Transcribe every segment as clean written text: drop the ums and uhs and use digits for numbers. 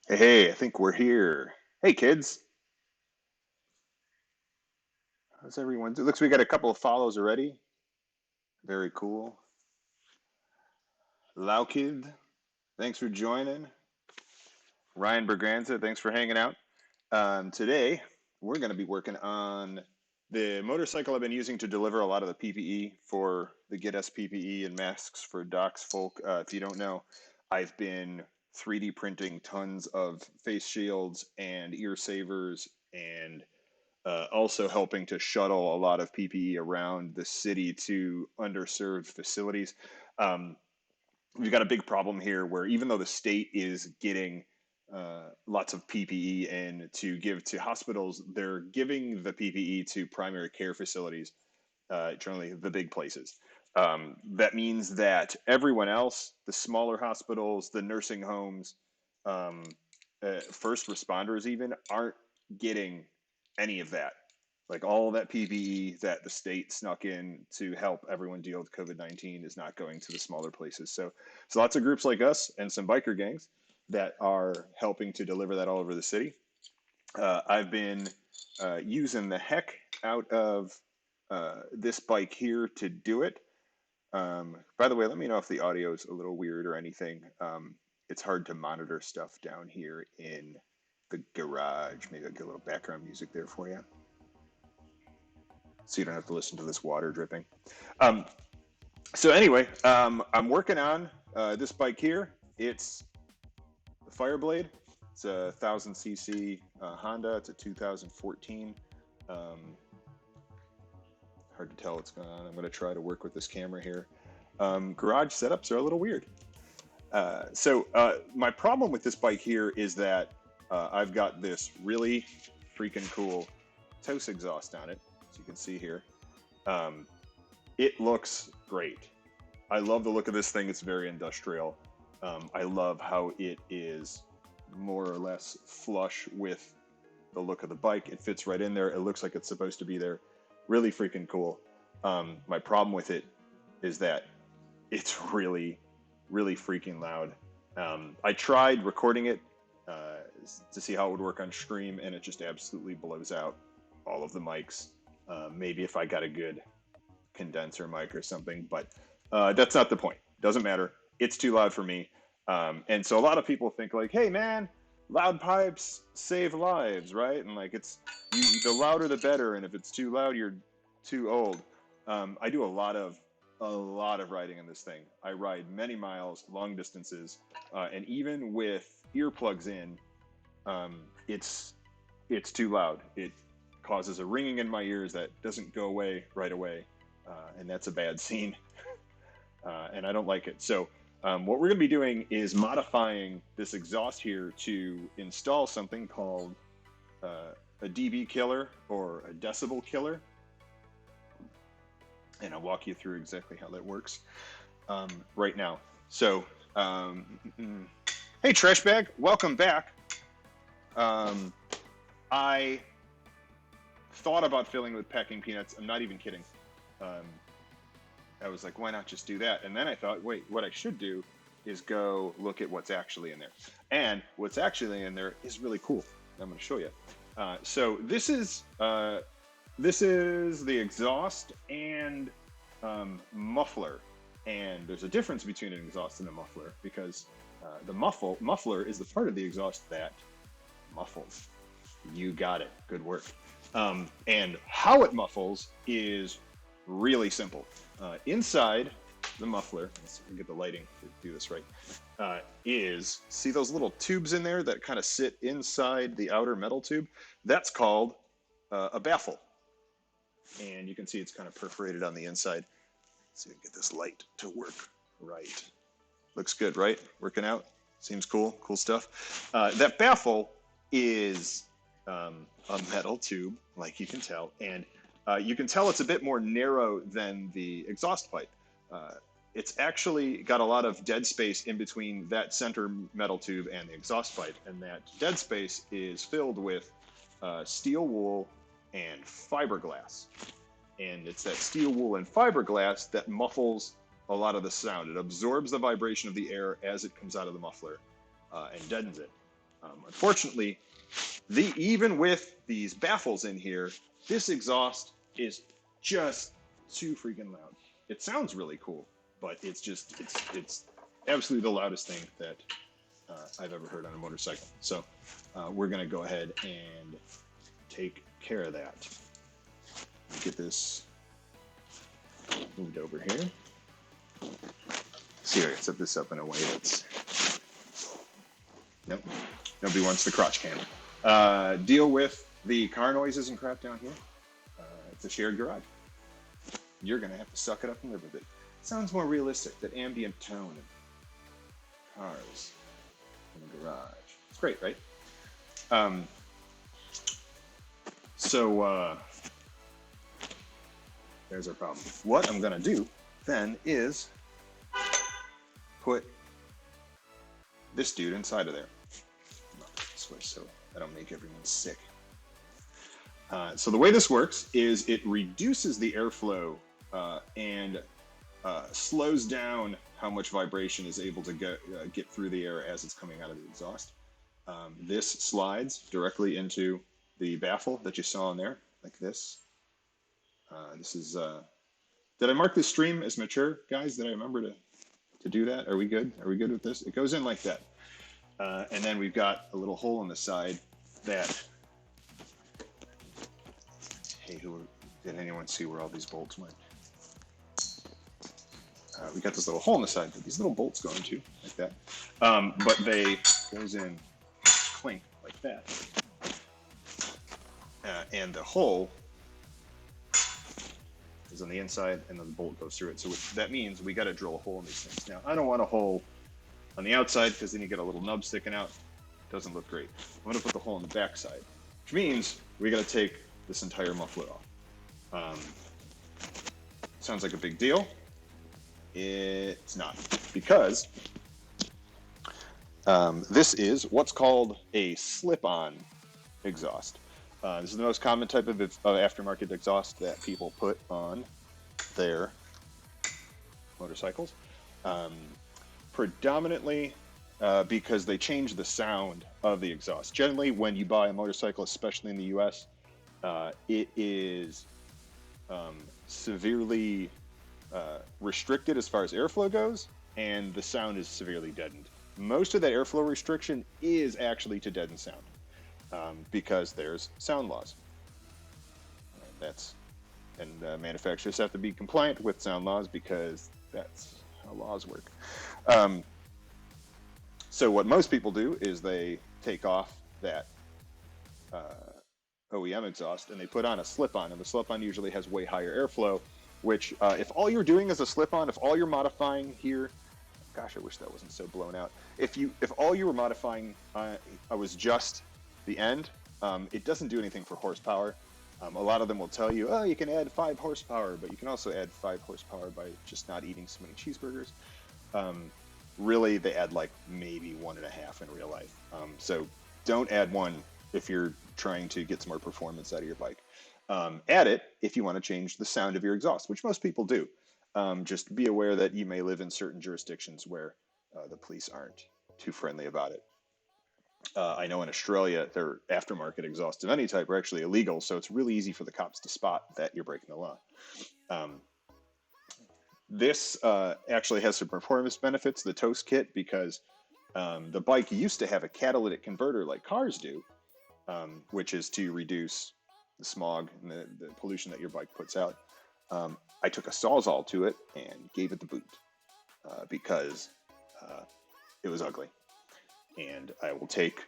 Hey, I think we're here. Hey, kids. How's everyone? It looks we got a couple of follows already. Very cool. Laukid, thanks for joining. Ryan Berganza, thanks for hanging out. Today, we're going to be working on the motorcycle I've been using to deliver a lot of the PPE for the Get Us PPE and masks for Doc's folk. If you don't know, I've been 3D printing tons of face shields and ear savers and also helping to shuttle a lot of PPE around the city to underserved facilities. Um, we've got a big problem here where even though the state is getting lots of PPE in to give to hospitals, they're giving the PPE to primary care facilities, generally the big places. That means that everyone else, the smaller hospitals, the nursing homes, um, first responders even, aren't getting any of that. Like all that PPE that the state snuck in to help everyone deal with COVID-19 is not going to the smaller places. So lots of groups like us and some biker gangs that are helping to deliver that all over the city. I've been using the heck out of this bike here to do it. By the way, let me know if the audio is a little weird or anything. It's hard to monitor stuff down here in the garage. Maybe I'll get a little background music there for you, so you don't have to listen to this water dripping. Um, so anyway, I'm working on this bike here. It's the Fireblade. It's a 1000cc Honda. It's a 2014. Um, hard to tell what's going on. I'm going to try to work with this camera here. Garage setups are a little weird. My problem with this bike here is that I've got this really freaking cool Toast exhaust on it, as you can see here. Um, it looks great. I love the look of this thing. It's very industrial. I love how it is more or less flush with the look of the bike. It fits right in there. It looks like it's supposed to be there. Really freaking cool. My problem with it is that it's really, really freaking loud. I tried recording it to see how it would work on stream, and it just absolutely blows out all of the mics. Maybe if I got a good condenser mic or something, but that's not the point. Doesn't matter. It's too loud for me. And so a lot of people think like, hey man, loud pipes save lives, right? And like the louder the better. And if it's too loud, you're too old. I do a lot of riding in this thing. I ride many miles, long distances, and even with earplugs in, it's too loud. It causes a ringing in my ears that doesn't go away right away, and that's a bad scene, and I don't like it. So what we're going to be doing is modifying this exhaust here to install something called a dB killer or a decibel killer. And I'll walk you through exactly how that works right now. So, hey, Trash Bag, welcome back. I thought about filling it with packing peanuts. I'm not even kidding. I was like, why not just do that? And then I thought, wait, what I should do is go look at what's actually in there. And what's actually in there is really cool. I'm going to show you. So this is This is the exhaust and muffler. And there's a difference between an exhaust and a muffler because the muffler is the part of the exhaust that muffles. You got it. Good work. And how it muffles is really simple. Inside the muffler, let's get the lighting to do this right, is see those little tubes in there that kind of sit inside the outer metal tube? That's called a baffle. And you can see it's kind of perforated on the inside. Let's see if we can get this light to work right. Looks good, right? Working out. Seems cool. Cool stuff. That baffle is a metal tube, like you can tell, and you can tell it's a bit more narrow than the exhaust pipe. It's actually got a lot of dead space in between that center metal tube and the exhaust pipe, and that dead space is filled with steel wool and fiberglass. And it's that steel wool and fiberglass that muffles a lot of the sound. It absorbs the vibration of the air as it comes out of the muffler and deadens it. Unfortunately, even with these baffles in here, this exhaust is just too freaking loud. It sounds really cool, but it's absolutely the loudest thing that I've ever heard on a motorcycle. So we're gonna go ahead and take care of that. Get this moved over here. See, I can set this up in a way that's nope. Nobody wants the crotch cam. Deal with the car noises and crap down here. It's a shared garage. You're gonna have to suck it up and live with it. Sounds more realistic, that ambient tone of cars in the garage. It's great, right? So there's our problem. What I'm gonna do then is put this dude inside of there. Switch so I don't make everyone sick. So the way this works is it reduces the airflow and slows down how much vibration is able to get through the air as it's coming out of the exhaust. This slides directly into the baffle that you saw in there, like this. This is. Did I mark this stream as mature, guys? Did I remember to do that? Are we good? Are we good with this? It goes in like that. And then we've got a little hole in the side that, hey, did anyone see where all these bolts went? We got this little hole in the side that these little bolts go into, like that. But they goes in clink like that. And the hole is on the inside, and then the bolt goes through it. So that means we got to drill a hole in these things. Now, I don't want a hole on the outside because then you get a little nub sticking out. Doesn't look great. I'm going to put the hole on the back side, which means we got to take this entire muffler off. Sounds like a big deal. It's not, because this is what's called a slip-on exhaust. This is the most common type of aftermarket exhaust that people put on their motorcycles. Predominantly because they change the sound of the exhaust. Generally, when you buy a motorcycle, especially in the US, it is severely restricted as far as airflow goes, and the sound is severely deadened. Most of that airflow restriction is actually to deaden sound. Because there's sound laws. Manufacturers have to be compliant with sound laws because that's how laws work. So what most people do is they take off that OEM exhaust and they put on a slip-on, and the slip-on usually has way higher airflow, which if all you're doing is a slip-on, if all you're modifying here, gosh, I wish that wasn't so blown out. If all you were modifying was just the end, it doesn't do anything for horsepower. A lot of them will tell you, oh, you can add 5 horsepower, but you can also add 5 horsepower by just not eating so many cheeseburgers. Really, they add like maybe 1.5 in real life. So don't add 1 if you're trying to get some more performance out of your bike. Add it if you want to change the sound of your exhaust, which most people do. Just be aware that you may live in certain jurisdictions where the police aren't too friendly about it. I know in Australia, their aftermarket exhausts of any type are actually illegal, so it's really easy for the cops to spot that you're breaking the law. Um, this actually has some performance benefits, the toast kit, because the bike used to have a catalytic converter like cars do, which is to reduce the smog and the pollution that your bike puts out. I took a Sawzall to it and gave it the boot because uh, it was ugly. And I will take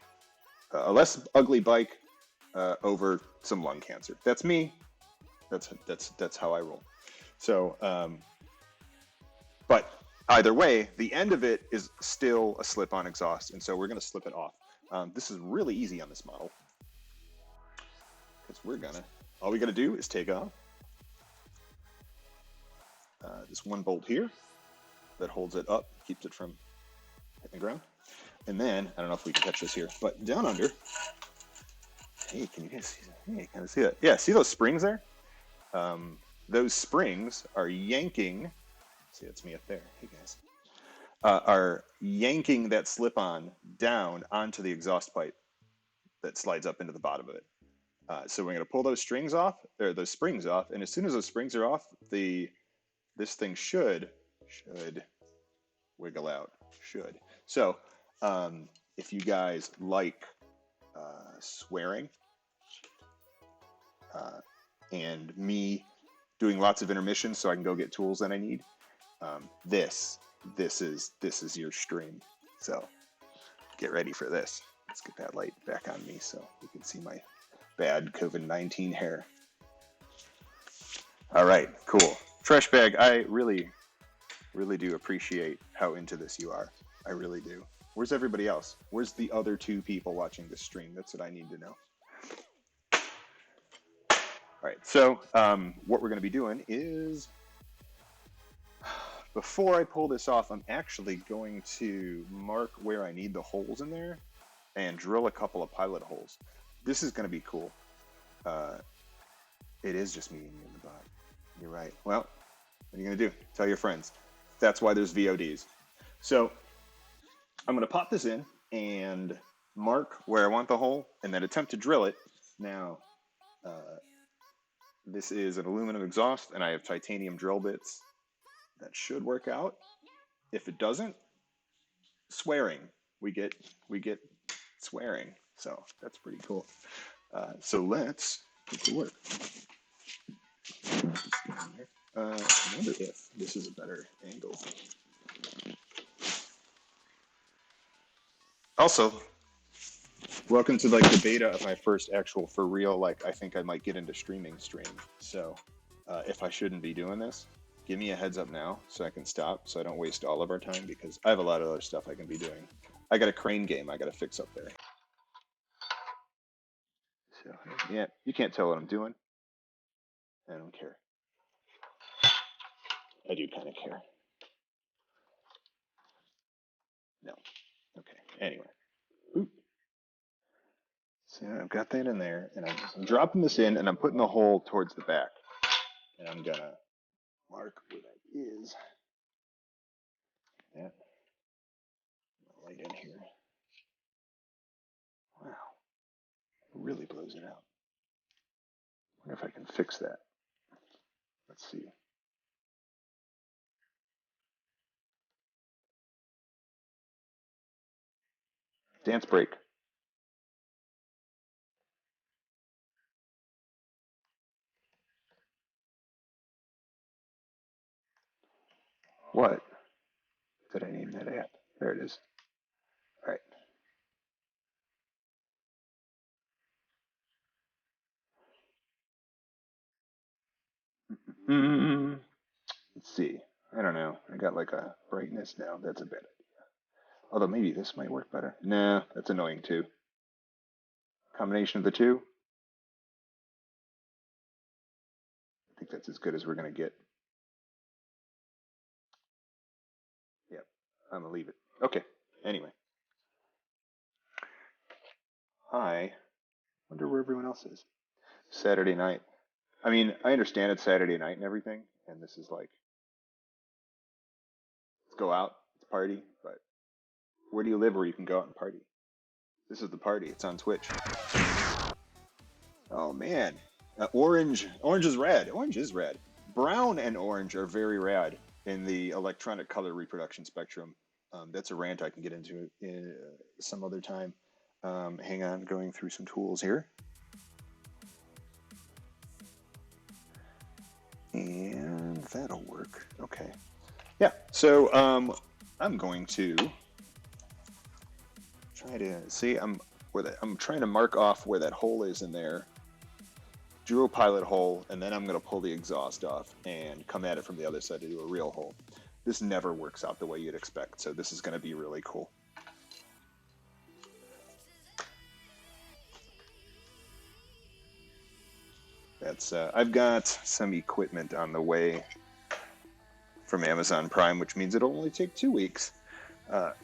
a less ugly bike over some lung cancer. That's me. That's how I roll. So, but either way, the end of it is still a slip-on exhaust, and so we're going to slip it off. This is really easy on this model because all we got to do is take off this one bolt here that holds it up, keeps it from hitting the ground. And then, I don't know if we can catch this here, but down under, hey, can you guys see that? Hey, kind of see that? Yeah, see those springs there? Those springs are yanking, see, that's me up there, hey guys, are yanking that slip-on down onto the exhaust pipe that slides up into the bottom of it. So we're going to pull those springs off, and as soon as those springs are off, this thing should wiggle out. So if you guys like swearing and me doing lots of intermissions so I can go get tools that I need, this is your stream. So get ready for this. Let's get that light back on me so you can see my bad COVID-19 hair. All right, cool. Trash bag, I really do appreciate how into this you are. I really do. Where's everybody else? Where's the other 2 people watching this stream? That's what I need to know. All right, so what we're going to be doing is, before I pull this off, I'm actually going to mark where I need the holes in there and drill a couple of pilot holes. This is going to be cool. It is just meeting you in the bot. You're right. Well, what are you going to do? Tell your friends. That's why there's VODs. So I'm going to pop this in and mark where I want the hole and then attempt to drill it. Now, this is an aluminum exhaust and I have titanium drill bits. That should work out. If it doesn't, swearing. We get swearing. So that's pretty cool. So let's get to work. I wonder if this is a better angle. Also, welcome to like the beta of my first actual for real, like I think I might get into stream. So if I shouldn't be doing this, give me a heads up now so I can stop so I don't waste all of our time because I have a lot of other stuff I can be doing. I got a crane game I got to fix up there. So yeah, you can't tell what I'm doing. I don't care. I do kind of care. No. Okay. Anyway. Oop. So I've got that in there, and I'm dropping this in, and I'm putting the hole towards the back. And I'm gonna mark where that is. Yeah. Light in here. Wow. It really blows it out. I wonder if I can fix that. Let's see. Dance break. What did I name that app? There it is. All right. Let's see. I don't know. I got like a brightness now. That's a bad idea. Although maybe this might work better. Nah, that's annoying too. Combination of the two. I think that's as good as we're gonna get. Yep. I'm gonna leave it. Okay. Anyway. I wonder where everyone else is. Saturday night. I mean, I understand it's Saturday night and everything, and this is like, let's go out, let's party, but where do you live where you can go out and party? This is the party. It's on Twitch. Oh man, orange. Orange is red. Orange is red. Brown and orange are very rad in the electronic color reproduction spectrum. That's a rant I can get into in some other time. Hang on, going through some tools here. And that'll work. Okay. Yeah, so I'm going to try to see. I'm trying to mark off where that hole is in there. Drew a pilot hole, and then I'm going to pull the exhaust off and come at it from the other side to do a real hole. This never works out the way you'd expect, so this is going to be really cool. That's I've got some equipment on the way from Amazon Prime, which means it'll only take 2 weeks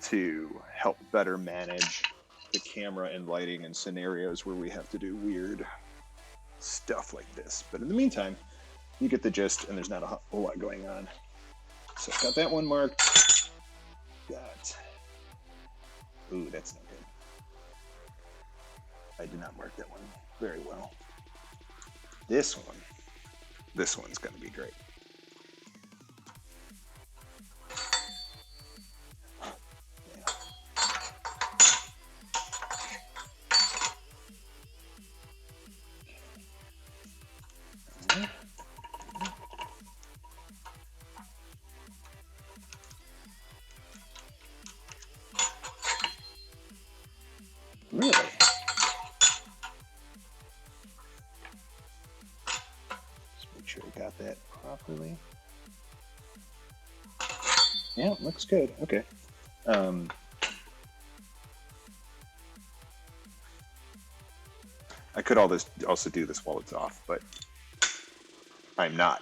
to help better manage the camera and lighting in scenarios where we have to do weird stuff like this. But in the meantime, you get the gist, and there's not a whole lot going on. So I've got that one marked. Got. Ooh, that's not good. I did not mark that one very well. This one's going to be great. Really? Just make sure I got that properly. Yeah, looks good. Okay. I could also do this while it's off, but I'm not.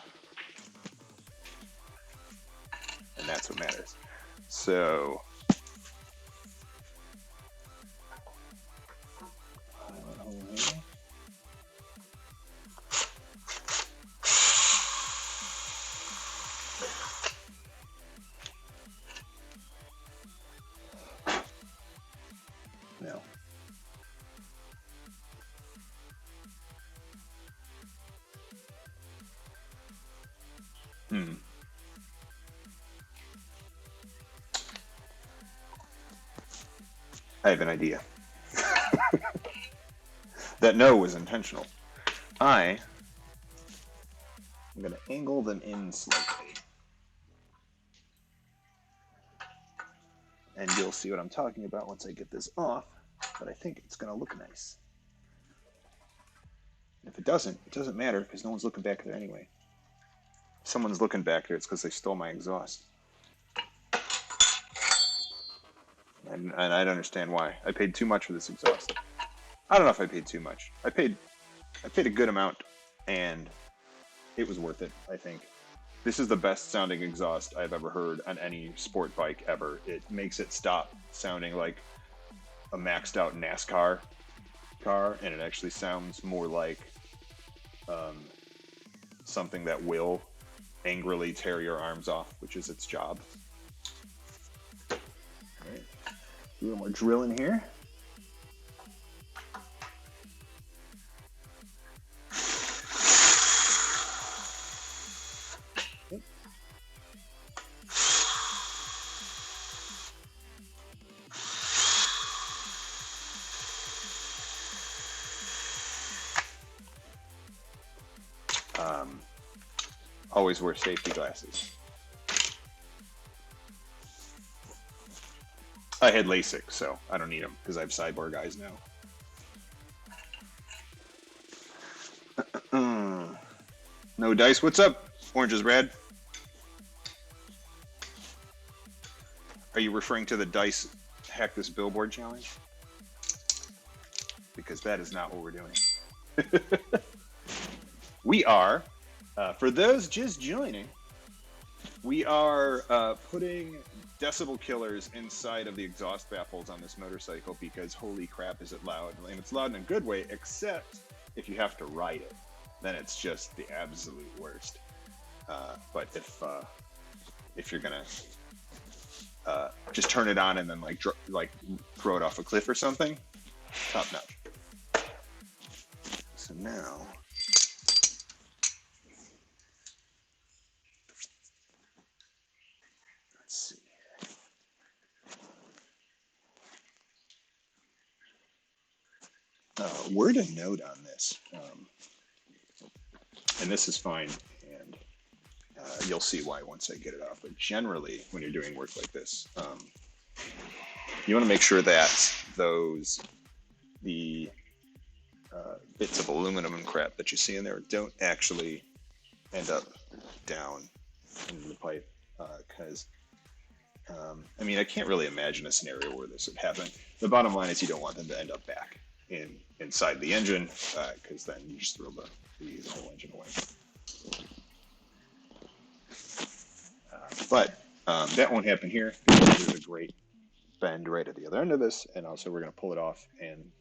And that's what matters. So no. I have an idea. That no was intentional. I'm going to angle them in slightly. And you'll see what I'm talking about once I get this off, but I think it's going to look nice. If it doesn't matter because no one's looking back there anyway. If someone's looking back there, it's because they stole my exhaust. And I'd understand why. I paid too much for this exhaust. I don't know if I paid too much. I paid a good amount, and it was worth it, I think. This is the best sounding exhaust I've ever heard on any sport bike ever. It makes it stop sounding like a maxed out NASCAR car, and it actually sounds more like something that will angrily tear your arms off, which is its job. All right. A little more drilling here. Always wear safety glasses. I had LASIK, so I don't need them because I have cyborg eyes now. No dice. What's up? Orange is red. Are you referring to the dice hack this billboard challenge? Because that is not what we're doing. We are, for those just joining, we are putting decibel killers inside of the exhaust baffles on this motorcycle because holy crap is it loud. And it's loud in a good way, except if you have to ride it, then it's just the absolute worst. But if you're gonna just turn it on and then like throw it off a cliff or something, top notch. So now, let's see. Word a note on this, and this is fine, and you'll see why once I get it off. But generally, when you're doing work like this, you want to make sure that the bits of aluminum and crap that you see in there don't actually end up down into the pipe, because I mean, I can't really imagine a scenario where this would happen. The bottom line is you don't want them to end up back inside the engine, because then you just throw the whole engine away. But that won't happen here because there's a great bend right at the other end of this, and also we're going to pull it off and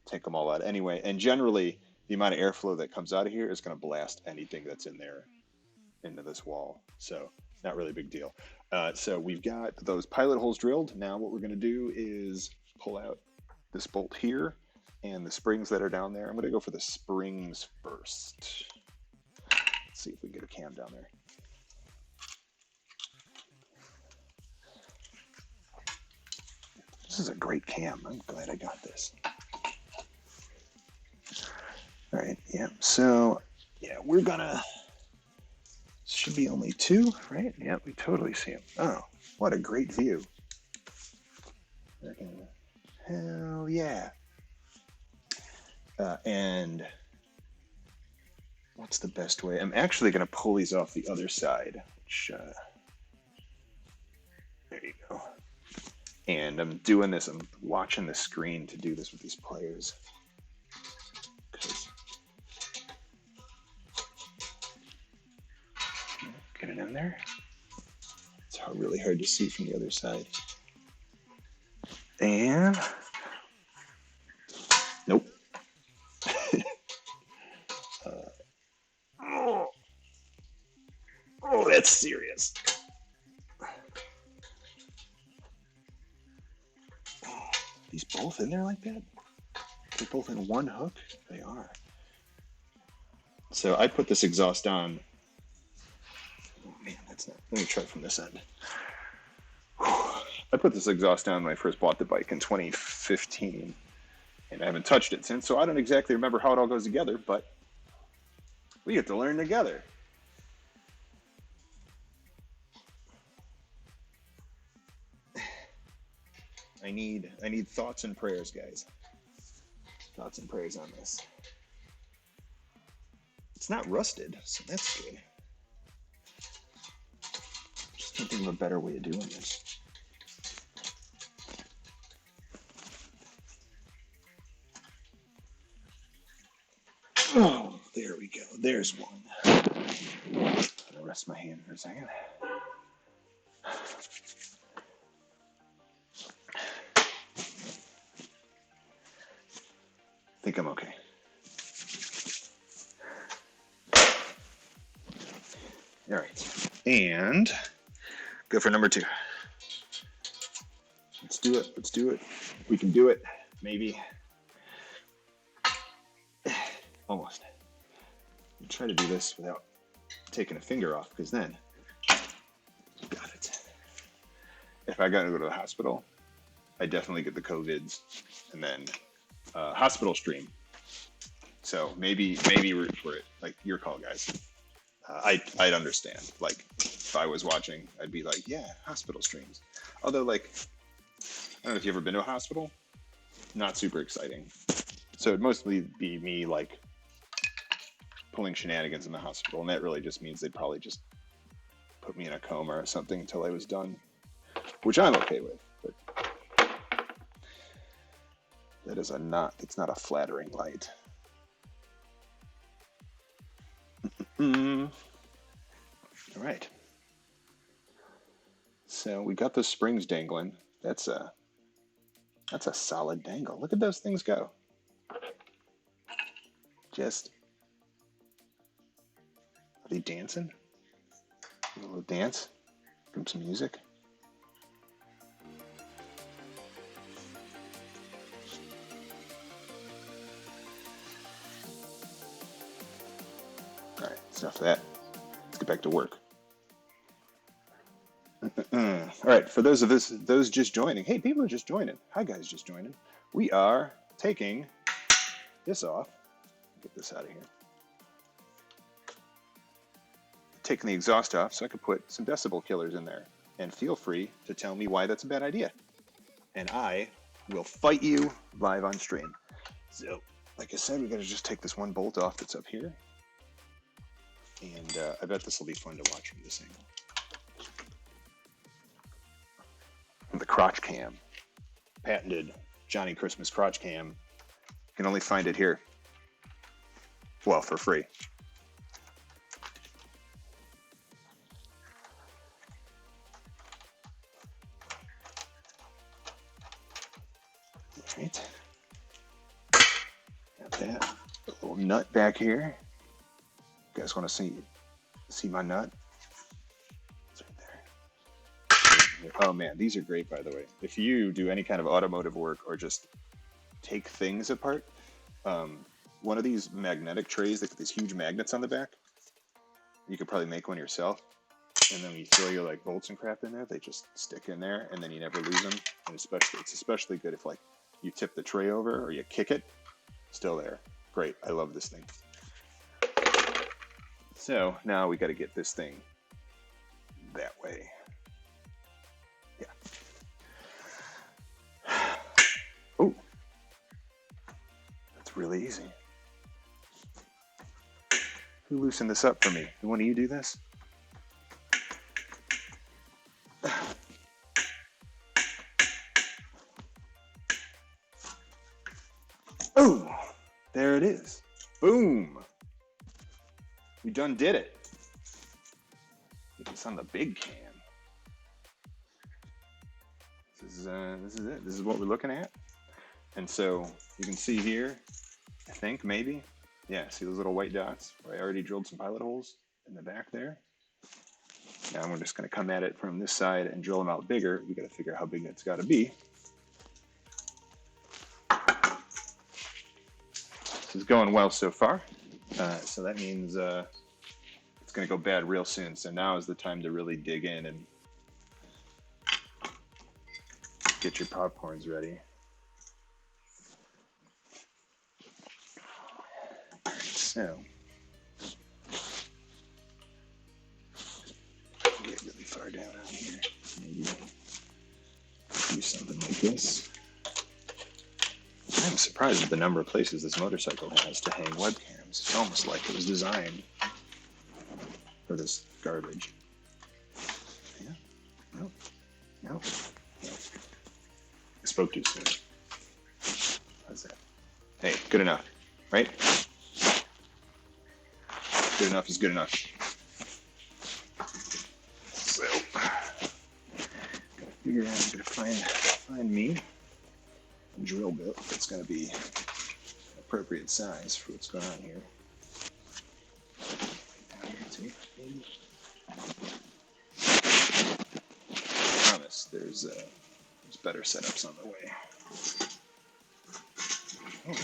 take them all out anyway. And generally, the amount of airflow that comes out of here is going to blast anything that's in there into this wall. So not really a big deal. So we've got those pilot holes drilled. Now what we're going to do is pull out this bolt here and the springs that are down there. I'm going to go for the springs first. Let's see if we can get a cam down there. This is a great cam. I'm glad I got this. All right, yeah, so yeah, we're gonna, should be only two, right? Yeah, we totally see them. Oh, what a great view. Hell yeah. And what's the best way? I'm actually gonna pull these off the other side, which, there you go. And I'm doing this, I'm watching the screen to do this with these players. Get it in there. It's really hard to see from the other side. And nope. Oh, that's serious. These both in there like that? They're both in one hook? They are. So I put this exhaust on. Oh man, that's not. Let me try from this end. I put this exhaust on when I first bought the bike in 2015, and I haven't touched it since, so I don't exactly remember how it all goes together, but we get to learn together. I need thoughts and prayers, guys. Thoughts and prayers on this. It's not rusted, so that's good. Just can't think of a better way of doing this. Oh, there we go. There's one. I'll rest my hand for a second. I think I'm okay. All right, and go for number two. Let's do it. Let's do it. We can do it. Maybe. Almost. I'll try to do this without taking a finger off, because then, got it. If I gotta go to the hospital, I definitely get the COVIDs, and then hospital stream. So maybe root for it. Like, your call, guys. I'd understand. Like, if I was watching, I'd be like, yeah, hospital streams. Although, like, I don't know if you've ever been to a hospital. Not super exciting. So it'd mostly be me, like, pulling shenanigans in the hospital, and that really just means they'd probably just put me in a coma or something until I was done, which I'm okay with. But that is it's not a flattering light. All right. So we got the springs dangling. That's a solid dangle. Look at those things go. Just, are they dancing? A little dance from some music. That's enough of that. Let's get back to work. All right, for those just joining, hey, people are just joining. Hi, guys, just joining. We are taking this off. Get this out of here. Taking the exhaust off so I could put some decibel killers in there. And feel free to tell me why that's a bad idea. And I will fight you live on stream. So, like I said, we got to just take this one bolt off that's up here. And I bet this will be fun to watch from this angle. The crotch cam. Patented Johnny Christmas crotch cam. You can only find it here. Well, for free. All right. Got that. A little nut back here. You guys want to see my nut? It's right there. Oh man, these are great, by the way. If you do any kind of automotive work or just take things apart, one of these magnetic trays, they got these huge magnets on the back. You could probably make one yourself. And then when you throw your like bolts and crap in there, they just stick in there, and then you never lose them. And it's especially good if like you tip the tray over or you kick it, still there. Great, I love this thing. So now we got to get this thing that way. Yeah. Oh, that's really easy. Who loosened this up for me? One of you do this? Oh, there it is. Boom. We done did it. Get this on the big cam. This is it. This is what we're looking at. And so you can see here, I think maybe, yeah, see those little white dots where I already drilled some pilot holes in the back there. Now we're just going to come at it from this side and drill them out bigger. We got to figure out how big that's got to be. This is going well so far. So that means it's going to go bad real soon. So now is the time to really dig in and get your popcorns ready. So, get really far down out here. Maybe do something like this. I'm surprised at the number of places this motorcycle has to hang webcams. It's almost like it was designed for this garbage. Yeah. Nope. Nope. Nope. I spoke too soon. How's that? Hey, good enough, right? Good enough is good enough. So, gotta figure out, I'm gonna find me a drill bit that's gonna be appropriate size for what's going on here. I promise there's better setups on the way. Oh, yeah.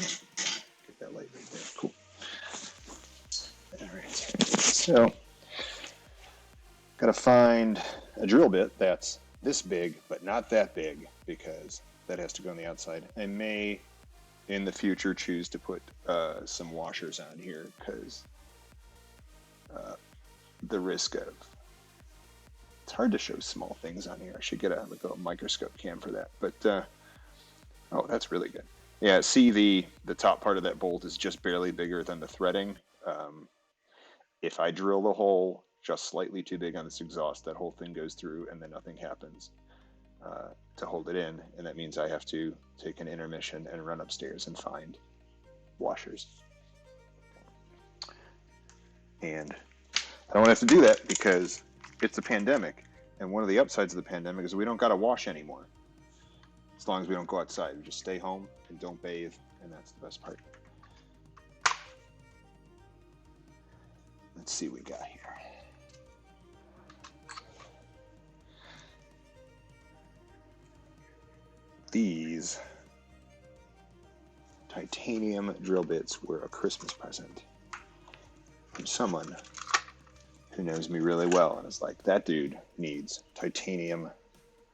Get that light right there. Cool. Alright, so gotta find a drill bit that's this big, but not that big, because that has to go on the outside. I may, in the future, choose to put some washers on here, because the risk of, it's hard to show small things on here. I should get a microscope cam for that, but oh, that's really good. Yeah, see the top part of that bolt is just barely bigger than the threading. If I drill the hole just slightly too big on this exhaust, that whole thing goes through and then nothing happens to hold it in. And that means I have to take an intermission and run upstairs and find washers. And I don't want to have to do that because it's a pandemic. And one of the upsides of the pandemic is we don't got to wash anymore. As long as we don't go outside, we just stay home and don't bathe. And that's the best part. Let's see what we got here. These titanium drill bits were a Christmas present. from someone who knows me really well and is like, that dude needs titanium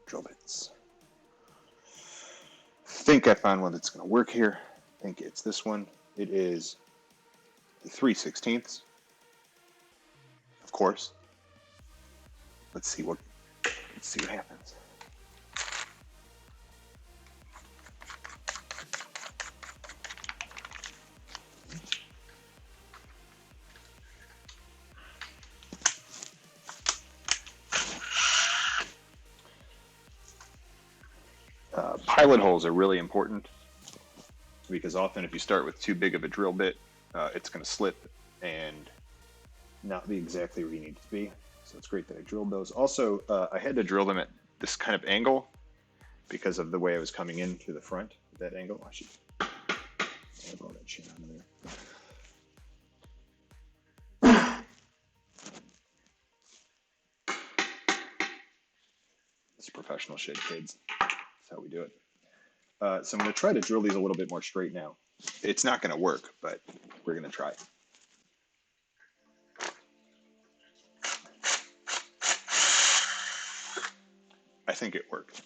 drill bits. I think I found one that's going to work here. I think it's this one. It is a 3/16, of course. Let's see what happens. Pilot holes are really important because often if you start with too big of a drill bit, it's going to slip and not be exactly where you need it to be. So it's great that I drilled those. Also, I had to drill them at this kind of angle because of the way I was coming in through the front. That angle, I should have all that shit out of there. It's professional shit, kids. That's how we do it. So I'm going to try to drill these a little bit more straight now. It's not going to work, but we're going to try. I think it worked.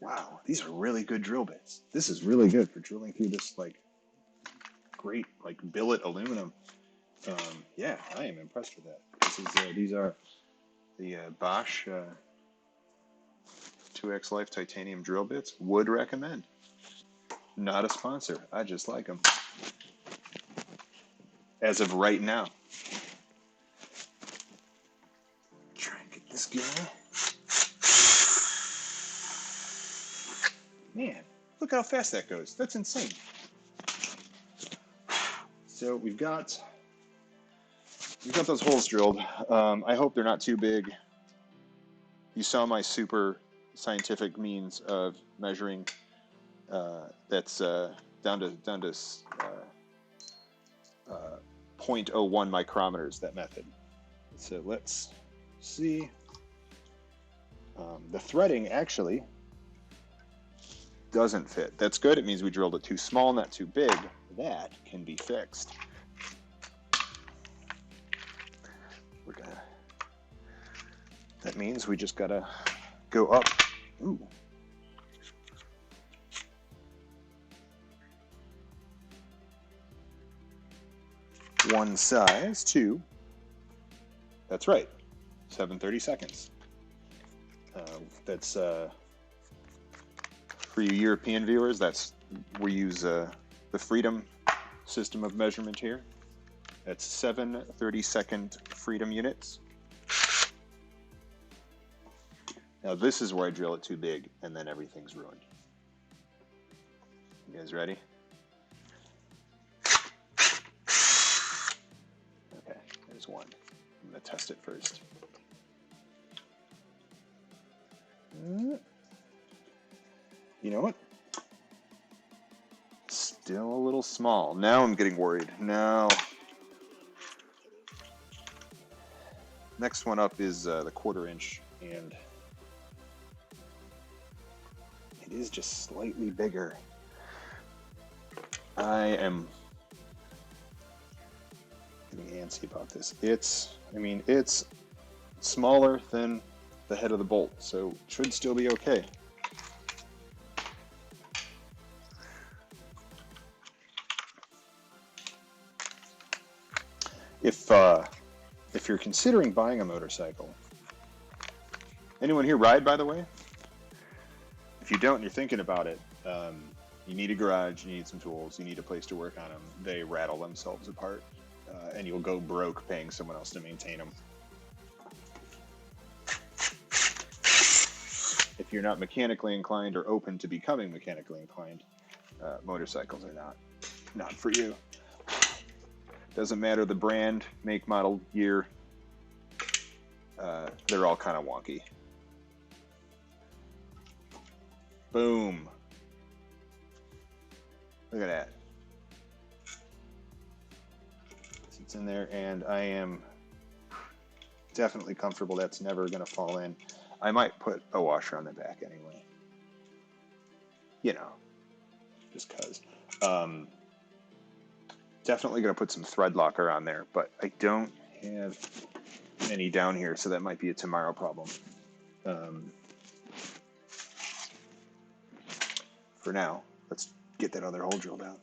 Wow, these are really good drill bits. This is really good for drilling through this like great like billet aluminum. Yeah, I am impressed with that. These are the Bosch 2X Life titanium drill bits. Would recommend. Not a sponsor. I just like them. As of right now. Try and get this guy. Man, look how fast that goes. That's insane. So we've got those holes drilled. I hope they're not too big. You saw my super scientific means of measuring. That's down to 0.01 micrometers. That method. So let's see. The threading actually doesn't fit. That's good. It means we drilled it too small, not too big. That can be fixed. That means we just gotta go up. Ooh. One size, two. That's right. 7/32. That's for you European viewers. We use the Freedom system of measurement here. That's 7/32 Freedom units. Now this is where I drill it too big, and then everything's ruined. You guys ready? Okay, there's one. I'm gonna test it first. You know what? Still a little small. Now I'm getting worried. Now, next one up is the 1/4 inch, and it is just slightly bigger. I am getting antsy about this. It's smaller than the head of the bolt, so it should still be okay. If you're considering buying a motorcycle, anyone here ride, by the way? If you don't and you're thinking about it, you need a garage, you need some tools, you need a place to work on them. They rattle themselves apart, and you'll go broke paying someone else to maintain them. If you're not mechanically inclined or open to becoming mechanically inclined, motorcycles are not for you. Doesn't matter the brand, make, model, year. They're all kind of wonky. Boom. Look at that. It's in there, and I am definitely comfortable that's never going to fall in. I might put a washer on the back anyway. You know, just because. definitely going to put some thread locker on there, but I don't have any down here, so that might be a tomorrow problem. For now, let's get that other hole drilled out.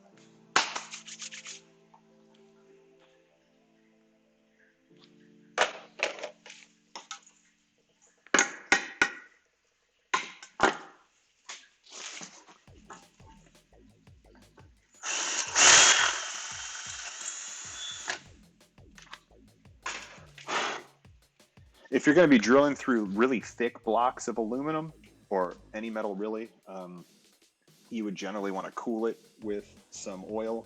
If you're going to be drilling through really thick blocks of aluminum, or any metal really, you would generally want to cool it with some oil.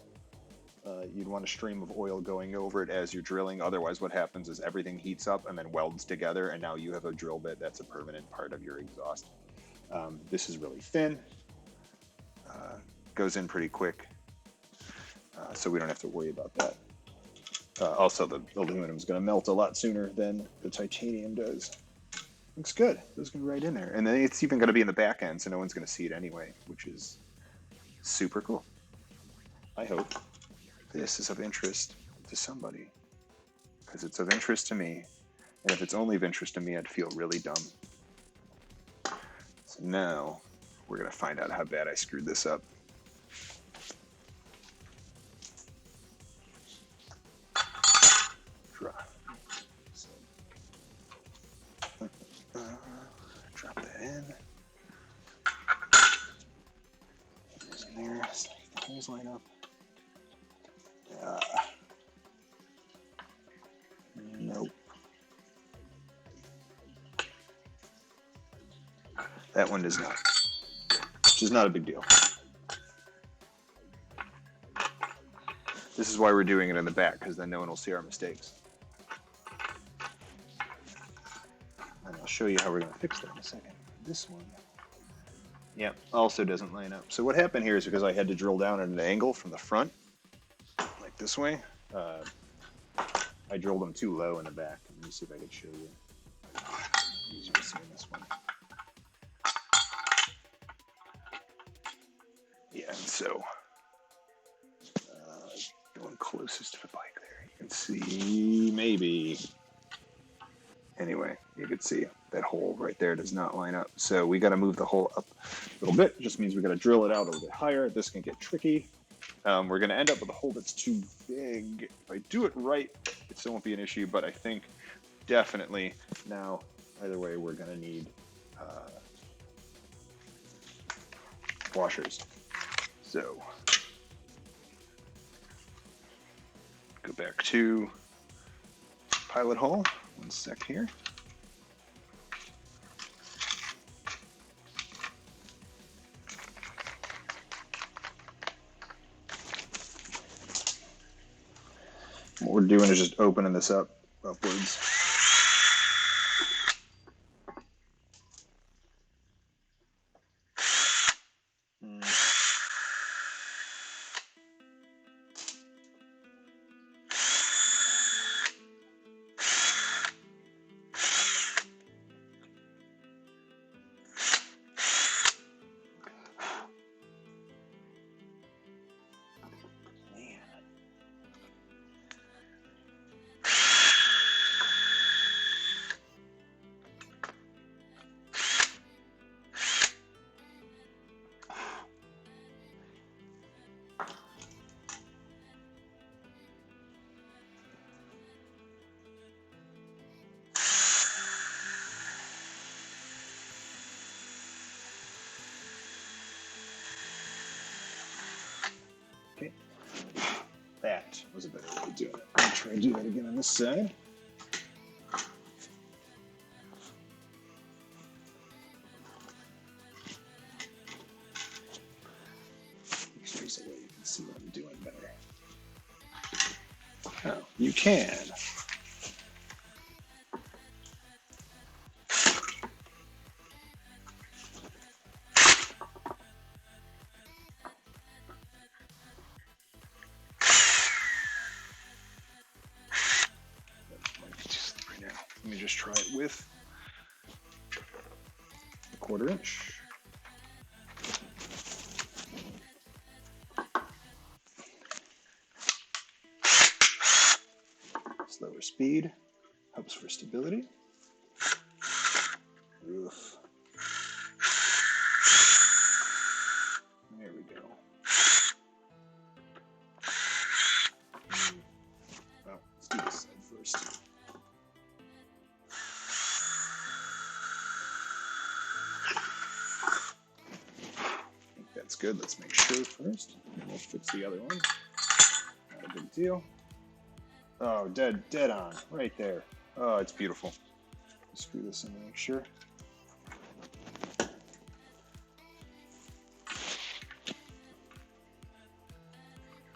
You'd want a stream of oil going over it as you're drilling. Otherwise, what happens is everything heats up and then welds together, and now you have a drill bit that's a permanent part of your exhaust. This is really thin, goes in pretty quick, so we don't have to worry about that. Also, the aluminum is going to melt a lot sooner than the titanium does. Looks good. It's going right in there. And then it's even going to be in the back end, so no one's going to see it anyway, which is super cool. I hope this is of interest to somebody, because it's of interest to me. And if it's only of interest to me, I'd feel really dumb. So now we're going to find out how bad I screwed this up. Drop that in. Here's in there. So the holes line up. Nope. That one does not. Which is not a big deal. This is why we're doing it in the back, because then no one will see our mistakes. And I'll show you how we're going to fix that in a second. This one, yeah, also doesn't line up. So what happened here is because I had to drill down at an angle from the front, like this way, I drilled them too low in the back. Let me see if I can show you. Easier to see in this one. Yeah, and so going closest to the bike there, you can see maybe. Anyway, you can see that hole right there does not line up. So we got to move the hole up a little bit. It just means we got to drill it out a little bit higher. This can get tricky. We're going to end up with a hole that's too big. If I do it right, it still won't be an issue, but I think definitely now, either way, we're going to need washers. So go back to pilot hole. One sec here. What we're doing is just opening this up upwards. Okay, that was a better way of doing it. I'll try to do that again on this side. There's a way you can see what I'm doing better. Oh, you can. Let me just try it with a 1/4 inch. speed, helps for stability. Oof. There we go. Well, let's do this side first. I think that's good. Let's make sure first. And we'll fix the other one. Not a big deal. Oh, dead on, right there. Oh, it's beautiful. Screw this in to make sure.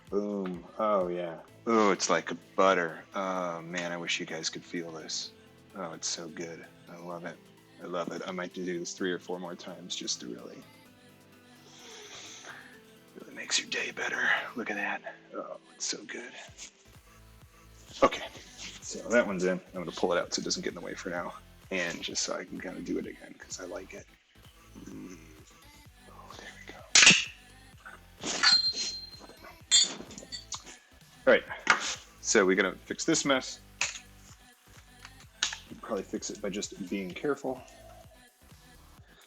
Boom. Oh, yeah. Oh, it's like butter. Oh, man, I wish you guys could feel this. Oh, it's so good. I love it. I love it. I might do this 3 or 4 more times just to really makes your day better. Look at that. Oh, it's so good. Okay, so that one's in. I'm going to pull it out so it doesn't get in the way for now. And just so I can kind of do it again because I like it. Oh, there we go. All right, so we're going to fix this mess. Probably fix it by just being careful.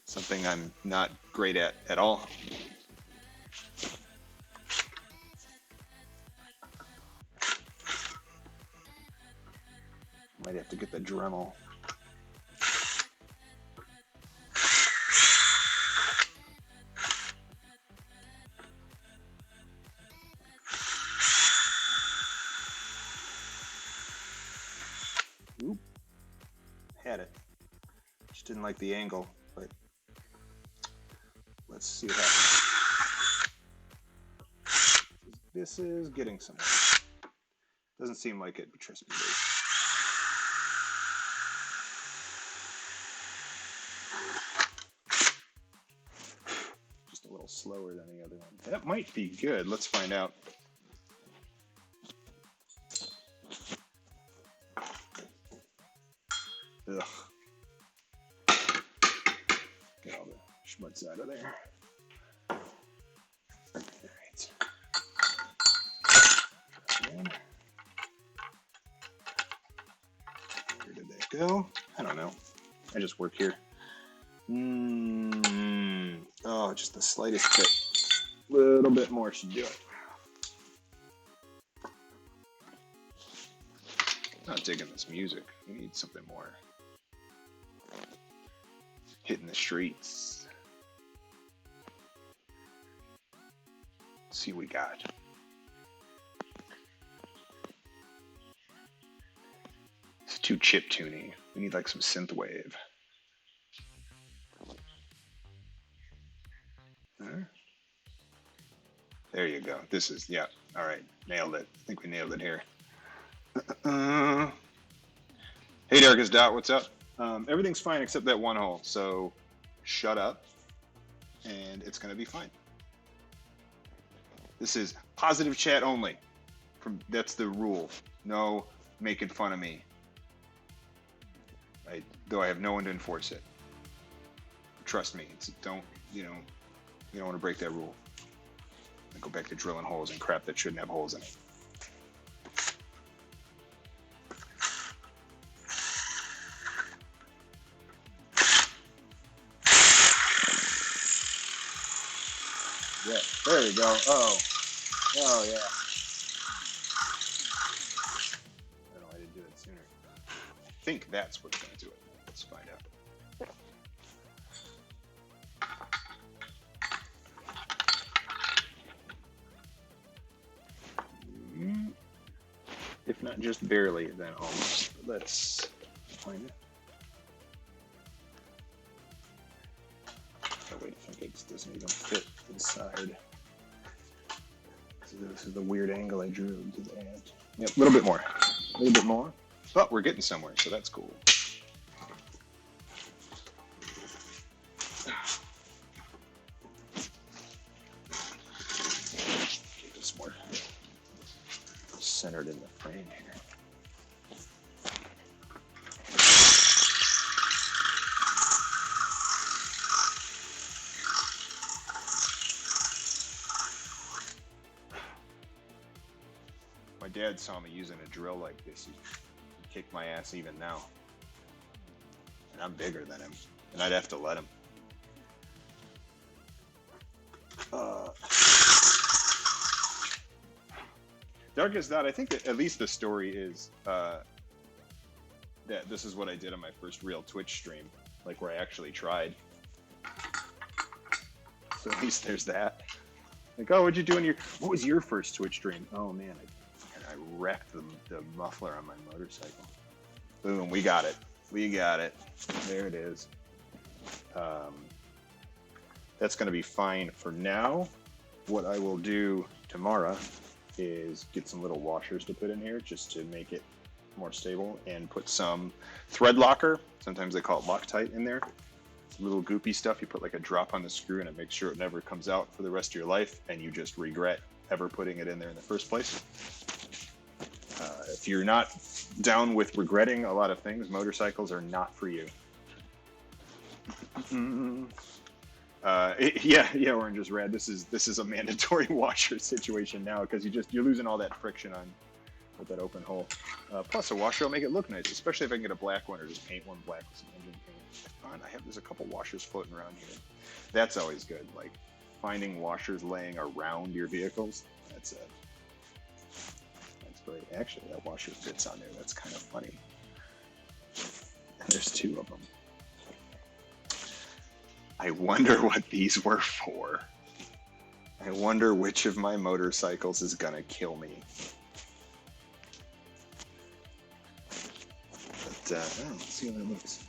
Something I'm not great at all. Might have to get the Dremel. Oop. Had it. Just didn't like the angle, but let's see what happens. This is getting somewhere. Doesn't seem like it, but trust me, Dave. Just a little slower than the other one. That might be good. Let's find out. Ugh. Get all the schmutz out of there. All right. Where did that go? I don't know. I just work here. Oh, just the slightest bit. A little bit more should do it. Not digging this music. We need something more. Hitting the streets. Let's see what we got. It's too chiptune-y. We need like some synthwave. There you go. This is, yeah. All right. Nailed it. I think we nailed it here. Hey, Darkest Dot. What's up? Everything's fine except that one hole. So shut up and it's going to be fine. This is positive chat only. That's the rule. No making fun of me. Though I have no one to enforce it. Trust me. You don't want to break that rule. I go back to drilling holes and crap that shouldn't have holes in it. Yeah, there we go. Oh yeah. I don't know why I didn't do it sooner. I think that's what's going to do it. Let's find out. If not just barely, then almost. Let's find it. Oh, wait, I think it doesn't even fit inside. So this is the weird angle I drew to the end. Yep, a little bit more. A little bit more. But we're getting somewhere, so that's cool. Get this more centered in the frame here. My dad saw me using a drill like this. He kick my ass even now. And I'm bigger than him. And I'd have to let him. Darkest Dot, I think that at least the story is that this is what I did on my first real Twitch stream, like where I actually tried. So at least there's that. Like, oh, what'd you do what was your first Twitch stream? Oh man, I wrecked the muffler on my motorcycle. Boom, we got it. We got it. There it is. That's going to be fine for now. What I will do tomorrow is get some little washers to put in here just to make it more stable, and put some thread locker, sometimes they call it Loctite, in there. Little goopy stuff. You put like a drop on the screw and it makes sure it never comes out for the rest of your life, and you just regret ever putting it in there in the first place. If you're not down with regretting a lot of things, motorcycles are not for you. Yeah, Orange is red. This is a mandatory washer situation now, because you're losing all that friction on with that open hole. Plus, a washer will make it look nice, especially if I can get a black one or just paint one black with some engine paint. There's a couple washers floating around here. That's always good. Like finding washers laying around your vehicles. That's great. Actually, that washer fits on there. That's kind of funny. And there's two of them. I wonder what these were for. I wonder which of my motorcycles is gonna kill me. But let's see how that looks.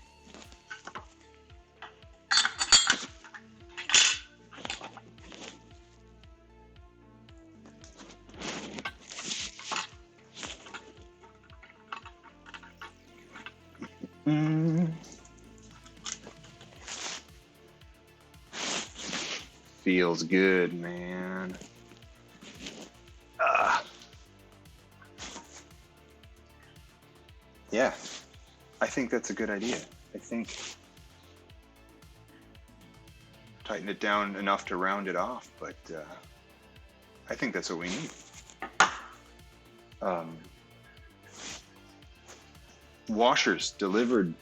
Feels good, man. Yeah, I think that's a good idea. I think tighten it down enough to round it off, but I think that's what we need. Washers delivered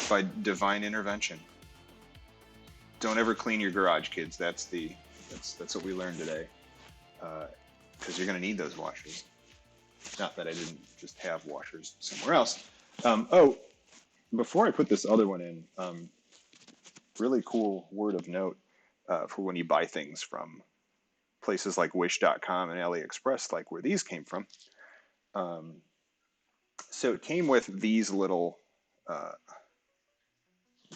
by divine intervention. Don't ever clean your garage, kids. That's what we learned today. Because you're going to need those washers. Not that I didn't just have washers somewhere else. Before I put this other one in, really cool word of note for when you buy things from places like Wish.com and AliExpress, like where these came from. So it came with these little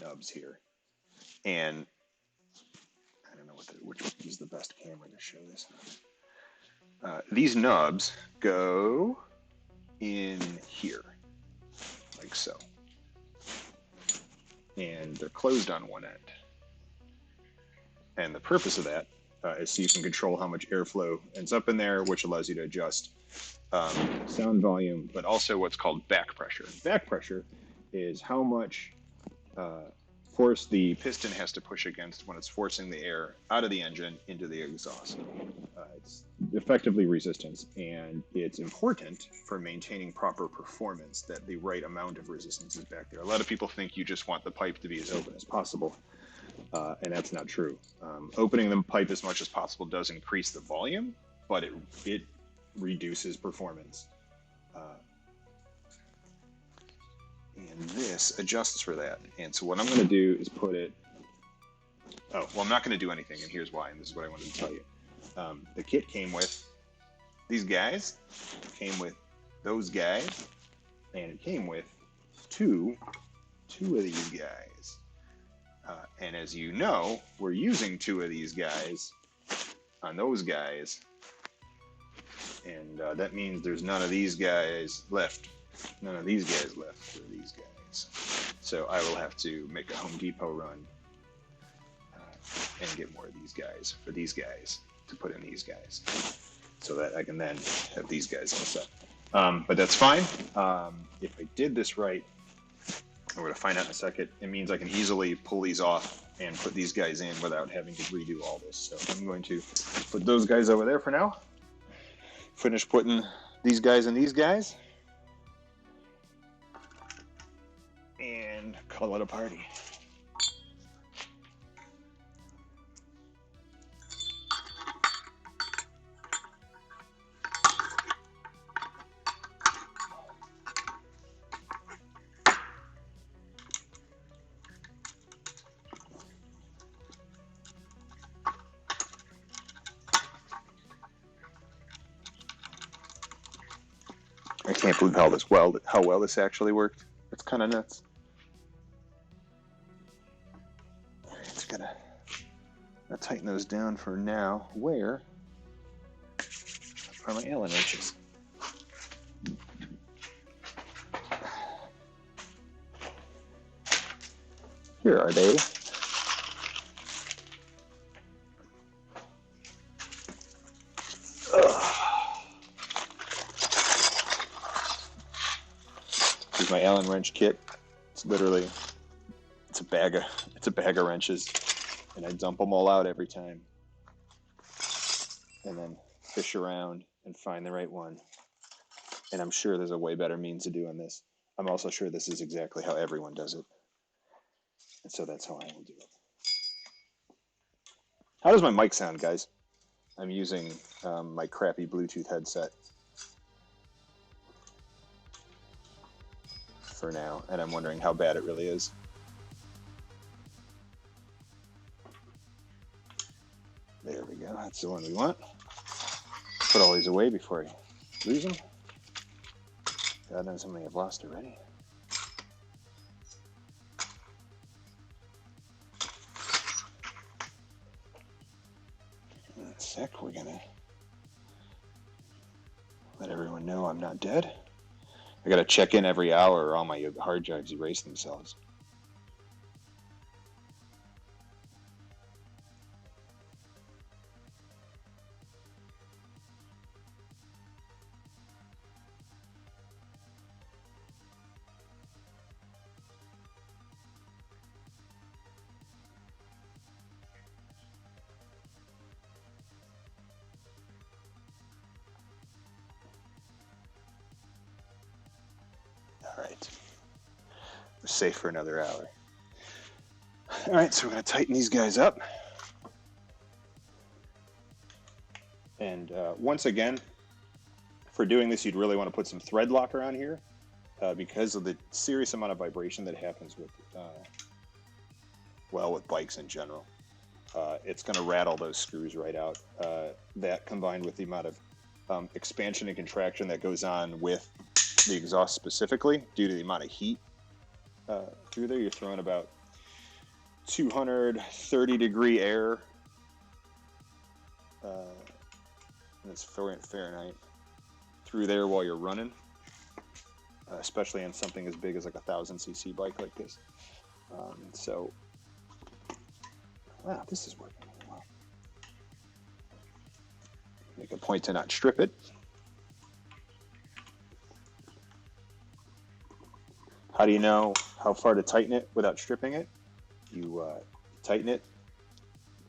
nubs here. And I don't know which is the best camera to show this. These nubs go in here, like so. And they're closed on one end. And the purpose of that is so you can control how much airflow ends up in there, which allows you to adjust sound volume, but also what's called back pressure. Back pressure is how much force the piston has to push against when it's forcing the air out of the engine into the exhaust. It's effectively resistance, and it's important for maintaining proper performance that the right amount of resistance is back there. A lot of people think you just want the pipe to be as open as possible, and that's not true. Opening the pipe as much as possible does increase the volume, but it reduces performance. And this adjusts for that. And so what I'm going to do is put it... I'm not going to do anything, and here's why, and this is what I wanted to tell you. The kit came with these guys, came with those guys, and it came with two of these guys. And as you know, we're using two of these guys on those guys, and that means there's none of these guys left. None of these guys left for these guys. So I will have to make a Home Depot run and get more of these guys for these guys to put in these guys, so that I can then have these guys on the set. But that's fine. If I did this right, we're going to find out in a second, it means I can easily pull these off and put these guys in without having to redo all this. So I'm going to put those guys over there for now. Finish putting these guys in these guys. call it a party. I can't believe how well this actually worked. It's kind of nuts. All right, it's gonna tighten those down for now. Where are my Allen wrenches? Here are they. Here's my Allen wrench kit. It's literally it's a bag of wrenches, and I dump them all out every time, and then fish around and find the right one. And I'm sure there's a way better means of doing this. I'm also sure this is exactly how everyone does it, and so that's how I will do it. How does my mic sound, guys? I'm using my crappy Bluetooth headset for now, and I'm wondering how bad it really is. There we go. That's the one we want. Put all these away before I lose them. God knows how many I've lost already. In a sec, we're gonna let everyone know I'm not dead. I gotta check in every hour or all my hard drives erase themselves. All right, we're safe for another hour. All right, so we're gonna tighten these guys up. And once again, for doing this, you'd really want to put some thread lock around here because of the serious amount of vibration that happens with, with bikes in general. It's going to rattle those screws right out. That combined with the amount of expansion and contraction that goes on with the exhaust specifically due to the amount of heat through there, you're throwing about 230 degree air. And it's Fahrenheit through there while you're running, especially in something as big as like a 1000cc bike like this. So, wow, this is working really well. Make a point to not strip it. How do you know how far to tighten it without stripping it? You tighten it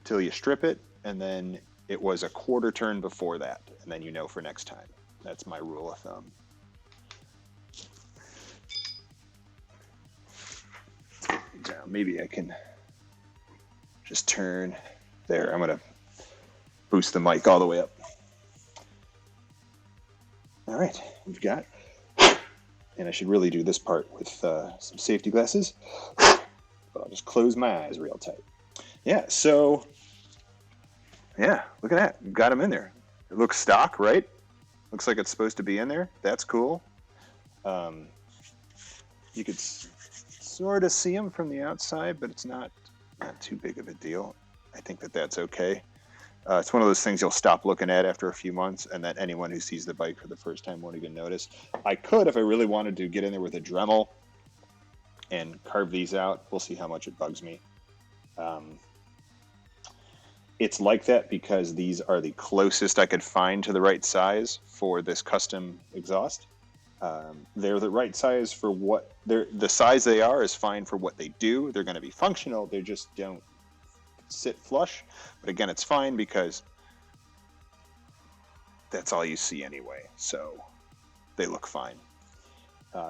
till you strip it, and then it was a quarter turn before that, and then you know for next time. That's my rule of thumb. Now, maybe I can just turn there. I'm gonna boost the mic all the way up. All right, we've got, and I should really do this part with some safety glasses, but I'll just close my eyes real tight. Yeah, so, yeah, look at that. We've got them in there. It looks stock, right? Looks like it's supposed to be in there. That's cool. You could sort of see them from the outside, but it's not too big of a deal. I think that's okay. It's one of those things you'll stop looking at after a few months, and that anyone who sees the bike for the first time won't even notice. I could, if I really wanted to, get in there with a Dremel and carve these out. We'll see how much it bugs me. It's like that because these are the closest I could find to the right size for this custom exhaust. They're the right size for what the size they are is fine for what they do. They're going to be functional. They just don't sit flush. But again, it's fine because that's all you see anyway. So they look fine.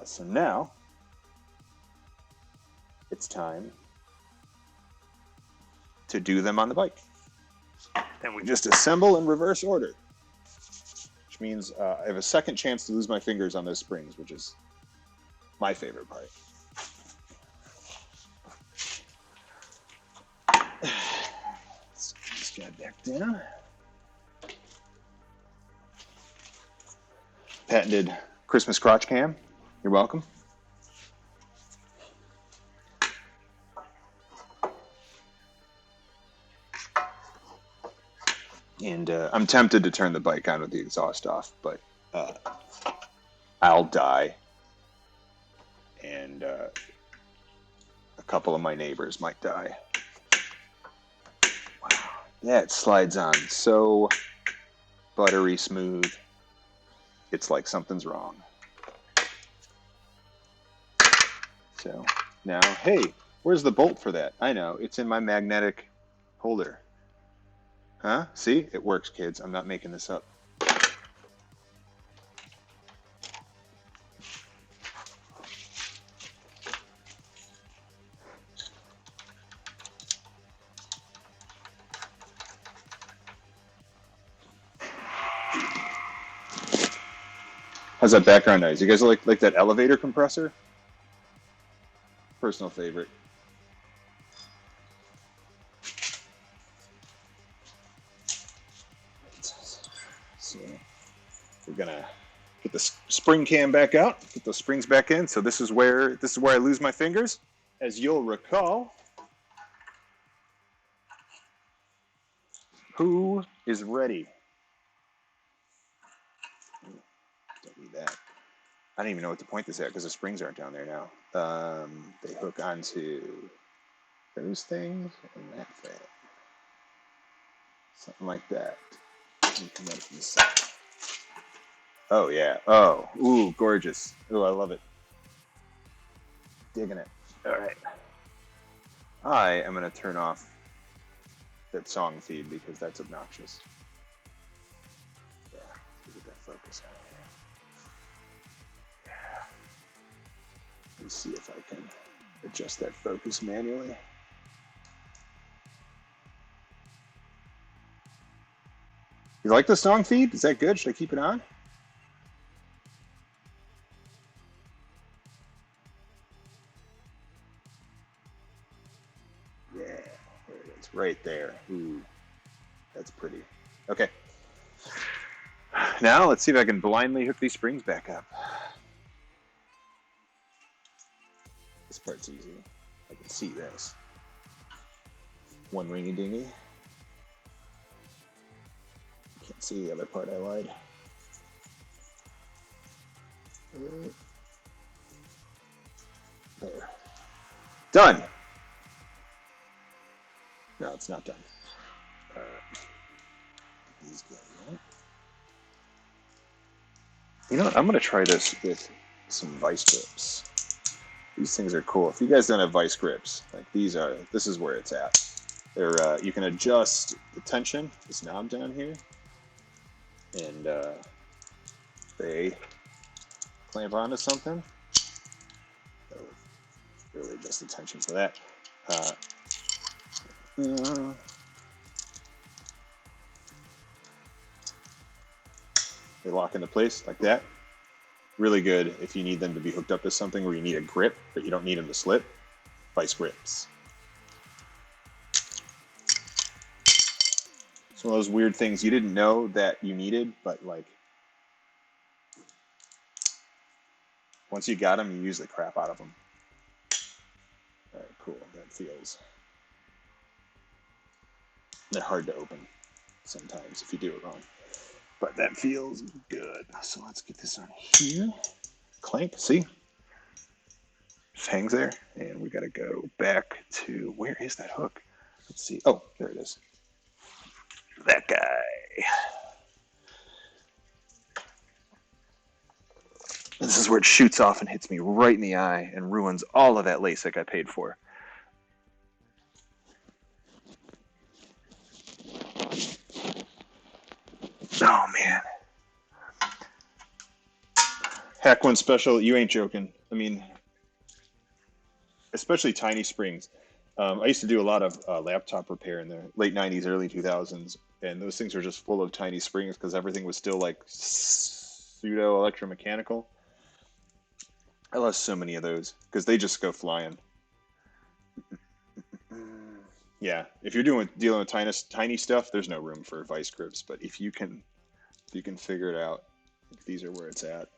So now it's time to do them on the bike. And we just assemble in reverse order, which means I have a second chance to lose my fingers on those springs, which is my favorite part. Let's get this guy back down. Patented Christmas crotch cam. You're welcome. And I'm tempted to turn the bike on with the exhaust off, but I'll die. And a couple of my neighbors might die. Wow. That slides on so buttery smooth. It's like something's wrong. So now, hey, where's the bolt for that? I know, it's in my magnetic holder. Huh? See? It works, kids. I'm not making this up. How's that background noise? You guys like that elevator compressor? Personal favorite. So we're gonna get the spring cam back out, get those springs back in. So this is where I lose my fingers, as you'll recall. Who is ready? Don't need that. I don't even know what to point this at because the springs aren't down there now. They hook onto those things and that thing. Something like that. Oh, yeah. Oh, ooh, gorgeous. Ooh, I love it. Digging it. All right. I am going to turn off that song feed because that's obnoxious. Yeah, let's get that focus out of here. Yeah. Let me see if I can adjust that focus manually. You like the song feed? Is that good? Should I keep it on? Yeah, there it is, right there. Ooh, that's pretty. Okay. Now let's see if I can blindly hook these springs back up. This part's easy. I can see this. One ringy dingy. Can't see the other part, I lied. There. Done! No, it's not done. These go right. You know what? I'm going to try this with some vice grips. These things are cool. If you guys don't have vice grips, like this is where it's at. They're you can adjust the tension, this knob down here, and they clamp onto something. So really adjust the tension for that. They lock into place like that. Really good if you need them to be hooked up to something where you need a grip, but you don't need them to slip. Vice grips. It's one of those weird things you didn't know that you needed, but like once you got them, you use the crap out of them. All right, cool. That feels. They're hard to open sometimes if you do it wrong, but that feels good. So let's get this on here. Clank, see? Just hangs there, and we got to go back to, where is that hook? Let's see. Oh, there it is. That guy. This is where it shoots off and hits me right in the eye and ruins all of that LASIK I paid for. Oh, man. Hack one special, you ain't joking. I mean, especially tiny springs. I used to do a lot of laptop repair in the late 90s, early 2000s, and those things were just full of tiny springs because everything was still like pseudo electromechanical. I lost so many of those because they just go flying. Yeah, if you're dealing with tiny stuff, there's no room for vice grips. But if you can figure it out, if these are where it's at.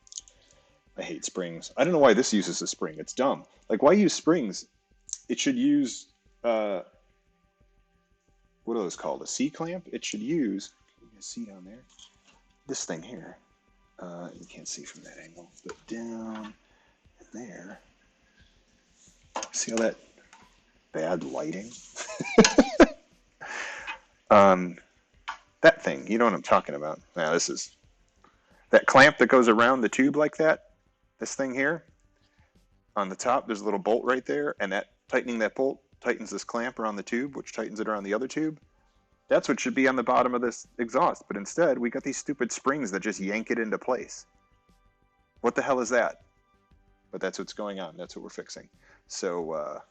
I hate springs. I don't know why this uses a spring. It's dumb. Like, why use springs? It should use what are those called? A C clamp? It should use. Can you see down there? This thing here. You can't see from that angle, but down there. See all that bad lighting? um, that thing. You know what I'm talking about. Now this is that clamp that goes around the tube like that. This thing here on the top. There's a little bolt right there, and that tightening that bolt tightens this clamp around the tube, which tightens it around the other tube. That's what should be on the bottom of this exhaust, but instead we got these stupid springs that just yank it into place. What the hell is that? But that's what's going on. That's what we're fixing. So,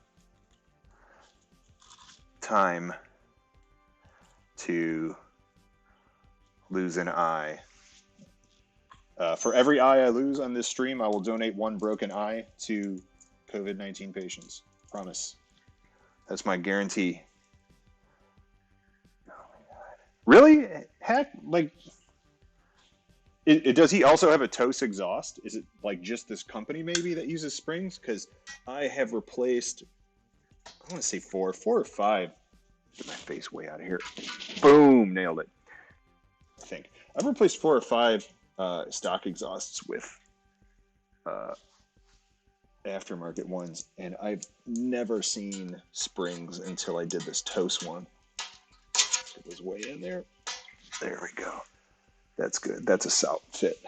time to lose an eye. For every eye I lose on this stream, I will donate one broken eye to COVID-19 patients. Promise. That's my guarantee. Oh my God. Really? Heck, like, does he also have a TOS exhaust? Is it like just this company maybe that uses springs? Because I have replaced, I want to say four or five. Get my face way out of here. Boom, nailed it. I think I've replaced 4 or 5 stock exhausts with aftermarket ones, and I've never seen springs until I did this TOS one. Get those way in there. There we go. That's good. That's a solid fit.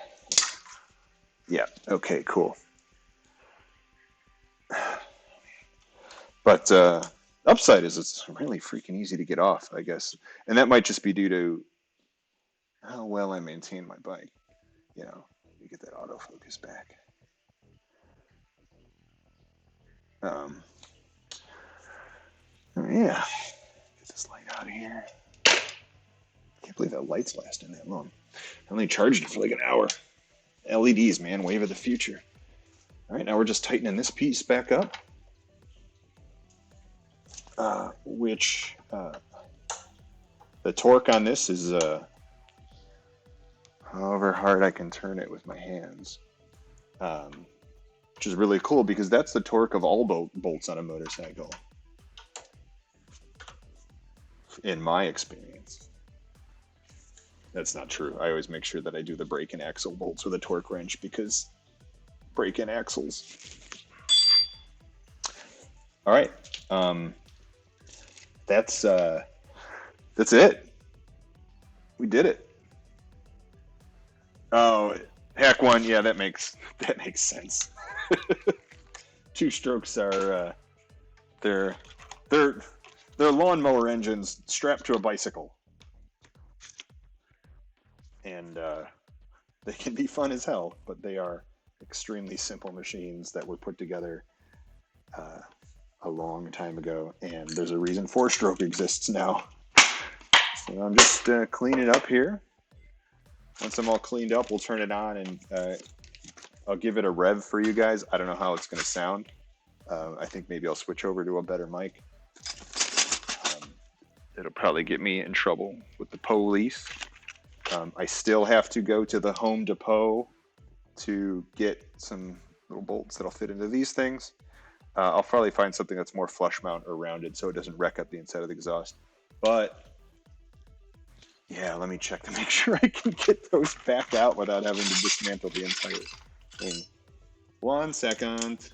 Yeah. Okay. Cool. But upside is it's really freaking easy to get off, I guess, and that might just be due to how well I maintain my bike. You know, you get that autofocus back. Yeah. Get this light out of here. I can't believe that light's lasting that long. I only charged it for like an hour. LEDs, man, wave of the future. All right, now we're just tightening this piece back up, which the torque on this is however hard I can turn it with my hands, which is really cool because that's the torque of all bolts on a motorcycle, in my experience. That's not true. I always make sure that I do the brake and axle bolts with a torque wrench because brake and axles. All right. That's it. We did it. Oh, heck one. Yeah, that makes sense. 2 strokes are they're lawnmower engines strapped to a bicycle. And they can be fun as hell, but they are extremely simple machines that were put together a long time ago, and there's a reason 4-stroke exists now. So I'm just cleaning up here. Once I'm all cleaned up, we'll turn it on, and I'll give it a rev for you guys. I don't know how it's going to sound. I think maybe I'll switch over to a better mic. It'll probably get me in trouble with the police. I still have to go to the Home Depot to get some little bolts that'll fit into these things. I'll probably find something that's more flush mount or rounded so it doesn't wreck up the inside of the exhaust. But yeah, let me check to make sure I can get those back out without having to dismantle the entire thing. 1 second.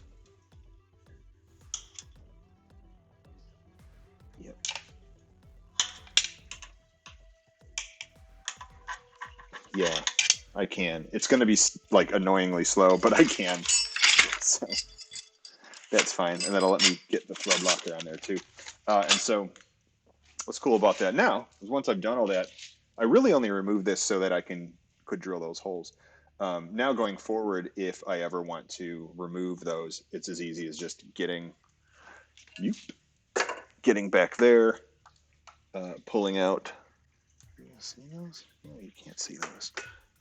Yep. Yeah, I can. It's going to be like annoyingly slow, but I can. So that's fine. And that'll let me get the thread locker on there too. And so what's cool about that now is once I've done all that, I really only remove this so that I could drill those holes. Now going forward, if I ever want to remove those, it's as easy as just getting Getting back there, pulling out. Can you see those? No, you can't see those.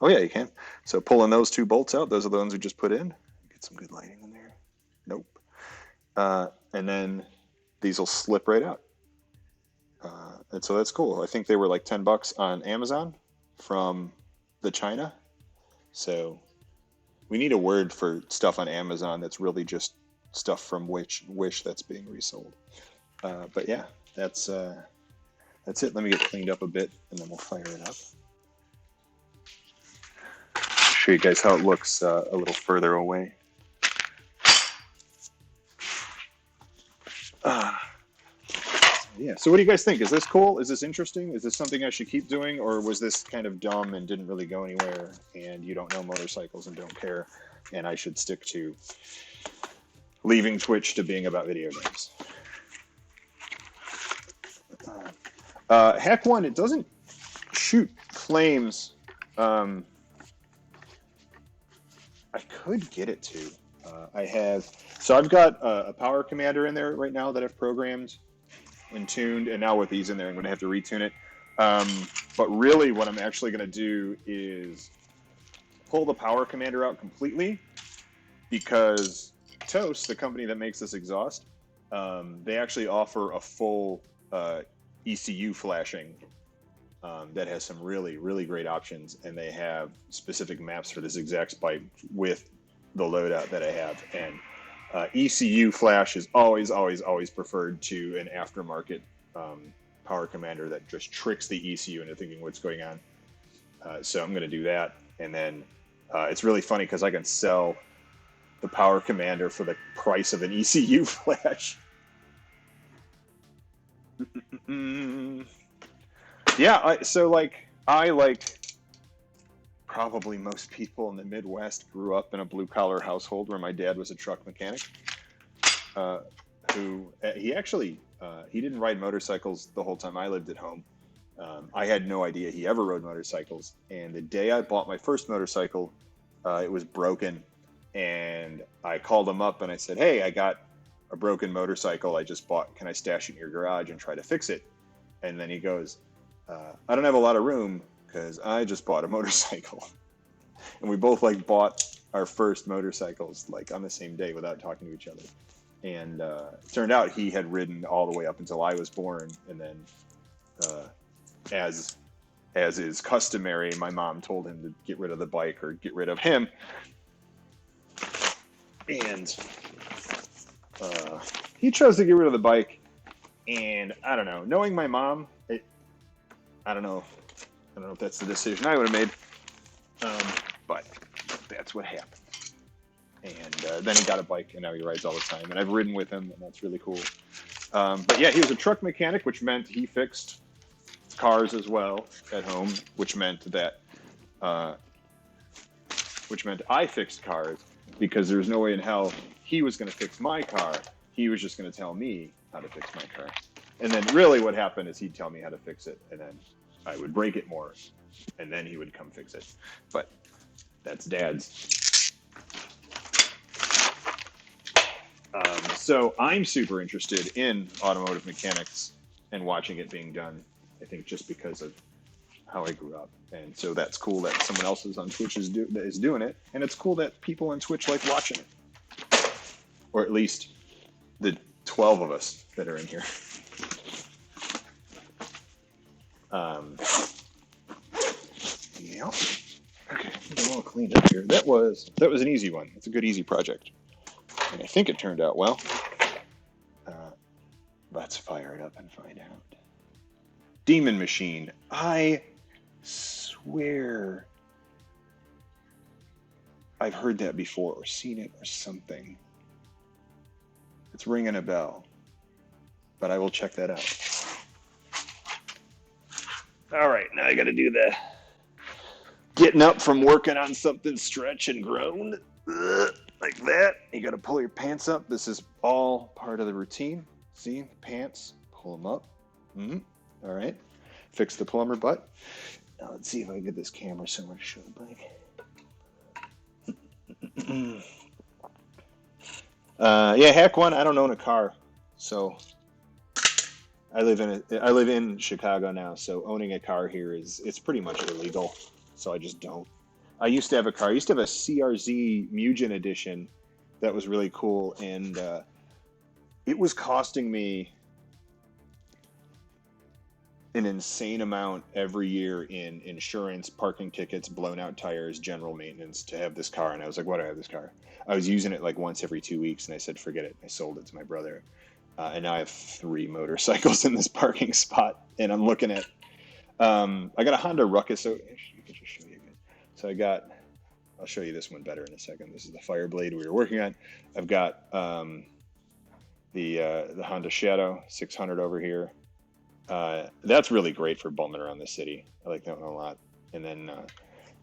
Oh yeah, you can. So pulling those two bolts out, those are the ones we just put in. Get some good lighting in there. Nope. And then these will slip right out. And so that's cool. I think they were like $10 on Amazon from the China. So we need a word for stuff on Amazon that's really just stuff from Wish that's being resold. But yeah, that's it. Let me get cleaned up a bit, and then we'll fire it up. Show you guys how it looks a little further away. Yeah. So what do you guys think? Is this cool? Is this interesting? Is this something I should keep doing, or was this kind of dumb and didn't really go anywhere, and you don't know motorcycles and don't care, and I should stick to leaving Twitch to being about video games? Hack one, it doesn't shoot flames. I could get it to. I've got a power commander in there right now that I've programmed and tuned, and now with these in there, I'm going to have to retune it. But really, what I'm actually going to do is pull the power commander out completely, because Toast, the company that makes this exhaust, they actually offer a full ECU flashing that has some really, really great options, and they have specific maps for this exact spike with the loadout that I have. And ECU flash is always, always, always preferred to an aftermarket power commander that just tricks the ECU into thinking what's going on. So I'm going to do that, and then it's really funny because I can sell the power commander for the price of an ECU flash. Yeah, I like probably most people in the Midwest grew up in a blue collar household where my dad was a truck mechanic. He didn't ride motorcycles the whole time I lived at home. I had no idea he ever rode motorcycles. And the day I bought my first motorcycle, it was broken. And I called him up and I said, "Hey, I got a broken motorcycle I just bought. Can I stash it in your garage and try to fix it?" And then he goes, "I don't have a lot of room because I just bought a motorcycle." And we both bought our first motorcycles on the same day without talking to each other. And it turned out he had ridden all the way up until I was born. And then as is customary, my mom told him to get rid of the bike or get rid of him. And he chose to get rid of the bike. And I don't know, knowing my mom, I don't know if that's the decision I would have made, but that's what happened. And then he got a bike, and now he rides all the time. And I've ridden with him, and that's really cool. But yeah, he was a truck mechanic, which meant he fixed cars as well at home, which meant I fixed cars, because there was no way in hell he was going to fix my car. He was just going to tell me how to fix my car. And then really what happened is he'd tell me how to fix it, and then I would break it more, and then he would come fix it. But that's Dad's. So I'm super interested in automotive mechanics and watching it being done, I think just because of how I grew up. And so that's cool that someone else is on Twitch is doing it, and it's cool that people on Twitch like watching it. Or at least the 12 of us that are in here. Yeah. Okay, get them all cleaned up here. That was an easy one. It's a good easy project, and I think it turned out well. Let's fire it up and find out. Demon Machine. I swear I've heard that before or seen it or something. It's ringing a bell, but I will check that out. All right, now I got to do the getting up from working on something, stretch and groan, like that. You got to pull your pants up. This is all part of the routine. See, pants, pull them up. All right, fix the plumber butt. Now let's see if I can get this camera somewhere to show the bike. Yeah, hack one. I don't own a car, So I live in Chicago now, so owning a car here it's pretty much illegal. So I just don't. I used to have a car. I used to have a CRZ Mugen edition that was really cool, and it was costing me an insane amount every year in insurance, parking tickets, blown out tires, general maintenance to have this car. And I was like, why do I have this car? I was using it like once every 2 weeks, and I said, forget it. I sold it to my brother. And now I have 3 motorcycles in this parking spot, and I'm looking at. I got a Honda Ruckus. So actually, I can just show you again. So I'll show you this one better in a second. This is the Fireblade we were working on. I've got the Honda Shadow 600 over here. That's really great for bumming around the city. I like that one a lot. And then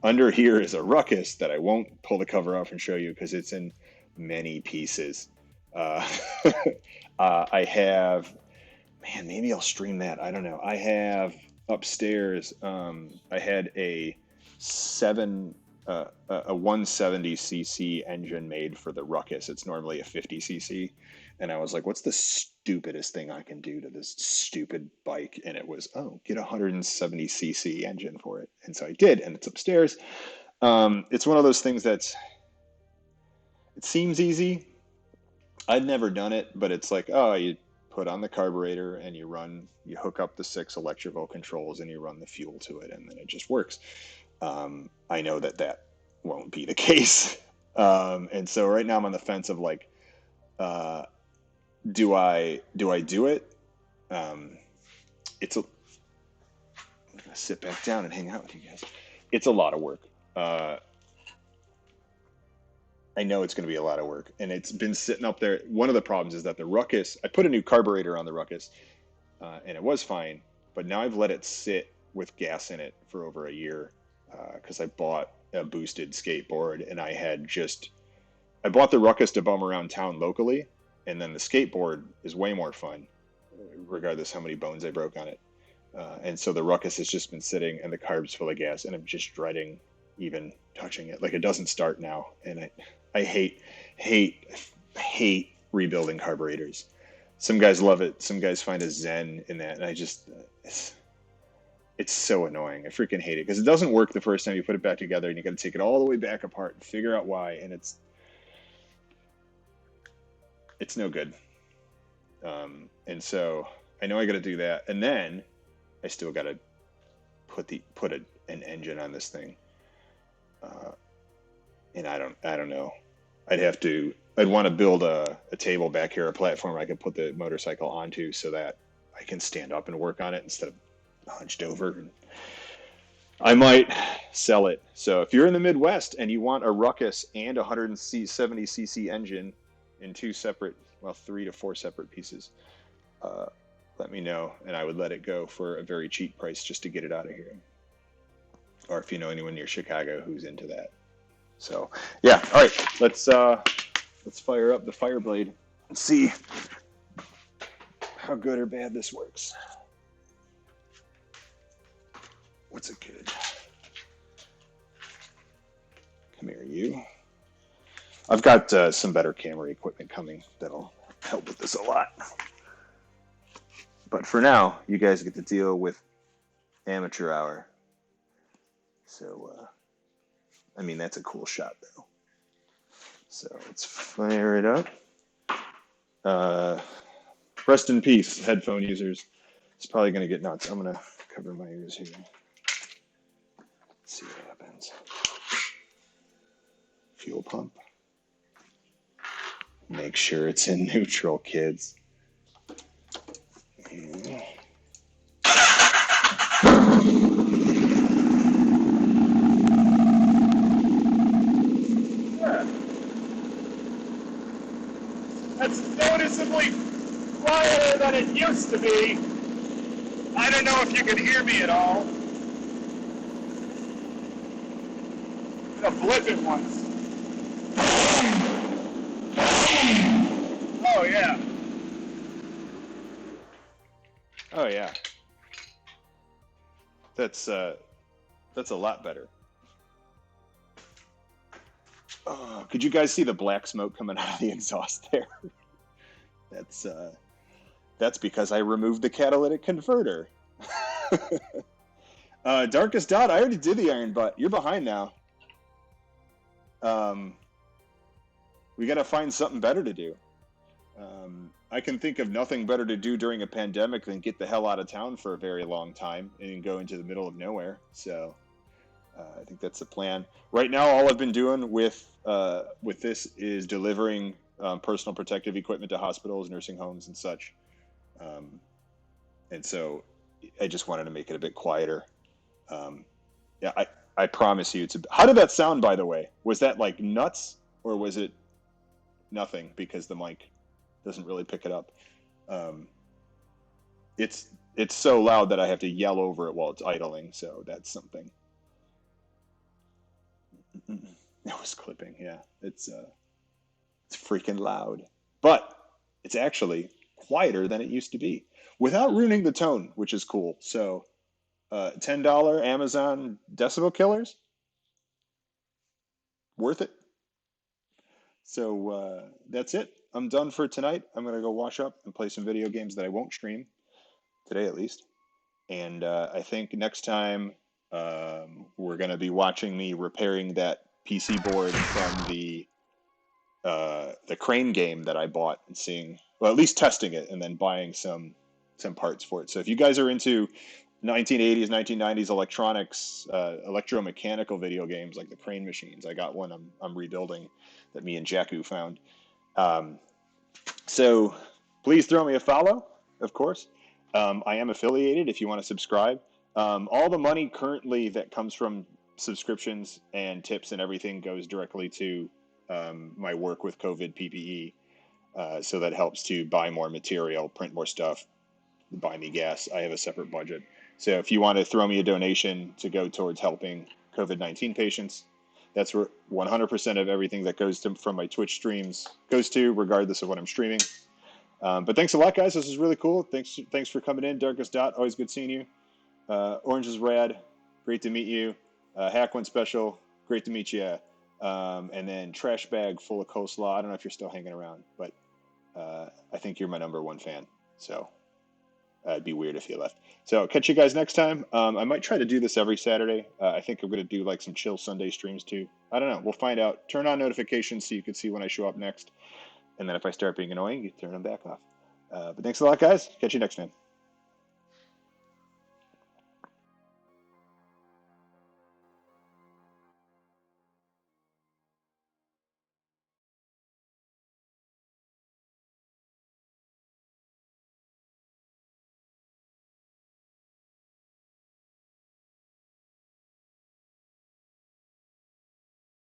under here is a Ruckus that I won't pull the cover off and show you because it's in many pieces. I have, man, maybe I'll stream that. I don't know. I have upstairs. I had a 170cc engine made for the Ruckus. It's normally a 50cc. And I was like, what's the stupidest thing I can do to this stupid bike? And it was, get a 170cc engine for it. And so I did, and it's upstairs. It's one of those things it seems easy. I'd never done it, but it's like, you put on the carburetor and you hook up the 6 electrical controls and you run the fuel to it, and then it just works. I know that won't be the case. And so right now I'm on the fence of like, do I do it? I'm gonna sit back down and hang out with you guys. It's a lot of work. I know it's going to be a lot of work, and it's been sitting up there. One of the problems is that the Ruckus, I put a new carburetor on the Ruckus, and it was fine, but now I've let it sit with gas in it for over a year because I bought a boosted skateboard, and I bought the Ruckus to bum around town locally, and then the skateboard is way more fun, regardless how many bones I broke on it. And so the Ruckus has just been sitting, and the carb's full of gas, and I'm just dreading even touching it. Like, it doesn't start now, and I hate rebuilding carburetors. Some guys love it. Some guys find a zen in that, and it's so annoying. I freaking hate it because it doesn't work the first time you put it back together, and you got to take it all the way back apart and figure out why, and it's no good. And so I know I got to do that, and then I still got to put an engine on this thing. And I don't know. I'd want to build a table back here, a platform I could put the motorcycle onto so that I can stand up and work on it instead of hunched over. And I might sell it. So if you're in the Midwest and you want a Ruckus and a 170cc engine in 3 to 4 separate pieces, let me know, and I would let it go for a very cheap price just to get it out of here. Or if you know anyone near Chicago who's into that. So yeah, all right, let's fire up the Fireblade and see how good or bad this works. What's it good? Come here, you. I've got some better camera equipment coming that'll help with this a lot. But for now, you guys get to deal with amateur hour. So, that's a cool shot, though. So let's fire it up. Rest in peace, headphone users. It's probably going to get nuts. I'm going to cover my ears here. Let's see what happens. Fuel pump. Make sure it's in neutral, kids. Yeah. That's noticeably quieter than it used to be. I don't know if you can hear me at all. A blip it once. Oh yeah. Oh yeah. That's a lot better. Oh, could you guys see the black smoke coming out of the exhaust there? That's That's because I removed the catalytic converter. Darkest Dot, I already did the iron butt. You're behind now. Um, we got to find something better to do. I can think of nothing better to do during a pandemic than get the hell out of town for a very long time and go into the middle of nowhere. So I think that's the plan. Right now, all I've been doing with this is delivering personal protective equipment to hospitals, nursing homes, and such. Um, and so I just wanted to make it a bit quieter. Um, yeah, I promise you, how did that sound, by the way? Was that like nuts, or was it nothing because the mic doesn't really pick it up? Um, it's it's so loud that I have to yell over it while it's idling. So that's something. It was clipping. Yeah, it's freaking loud, but it's actually quieter than it used to be without ruining the tone, which is cool. So $10 Amazon decibel killers, worth it. So that's it. I'm done for tonight. I'm gonna go wash up and play some video games that I won't stream today, at least. And I think next time we're gonna be watching me repairing that PC board from the crane game that I bought and seeing, well, at least testing it and then buying some parts for it. So if you guys are into 1980s, 1990s electronics, electromechanical video games like the crane machines, I got one I'm rebuilding that me and Jakku found. Um, so please throw me a follow, of course. I am affiliated if you want to subscribe. All the money currently that comes from subscriptions and tips and everything goes directly to my work with COVID PPE. So that helps to buy more material, print more stuff, buy me gas. I have a separate budget. So if you want to throw me a donation to go towards helping COVID-19 patients, that's where 100% of everything that goes to, from my Twitch streams goes to, regardless of what I'm streaming. But thanks a lot, guys. This is really cool. Thanks for coming in. Darkest Dot, always good seeing you. Orange is Rad, great to meet you. Hack One Special, great to meet you. And then Trash Bag full of coleslaw. I don't know if you're still hanging around, but I think you're my number one fan. So it'd be weird if you left. So catch you guys next time. I might try to do this every Saturday. I think I'm going to do like some chill Sunday streams too. I don't know. We'll find out. Turn on notifications so you can see when I show up next. And then if I start being annoying, you turn them back off. But thanks a lot, guys. Catch you next time.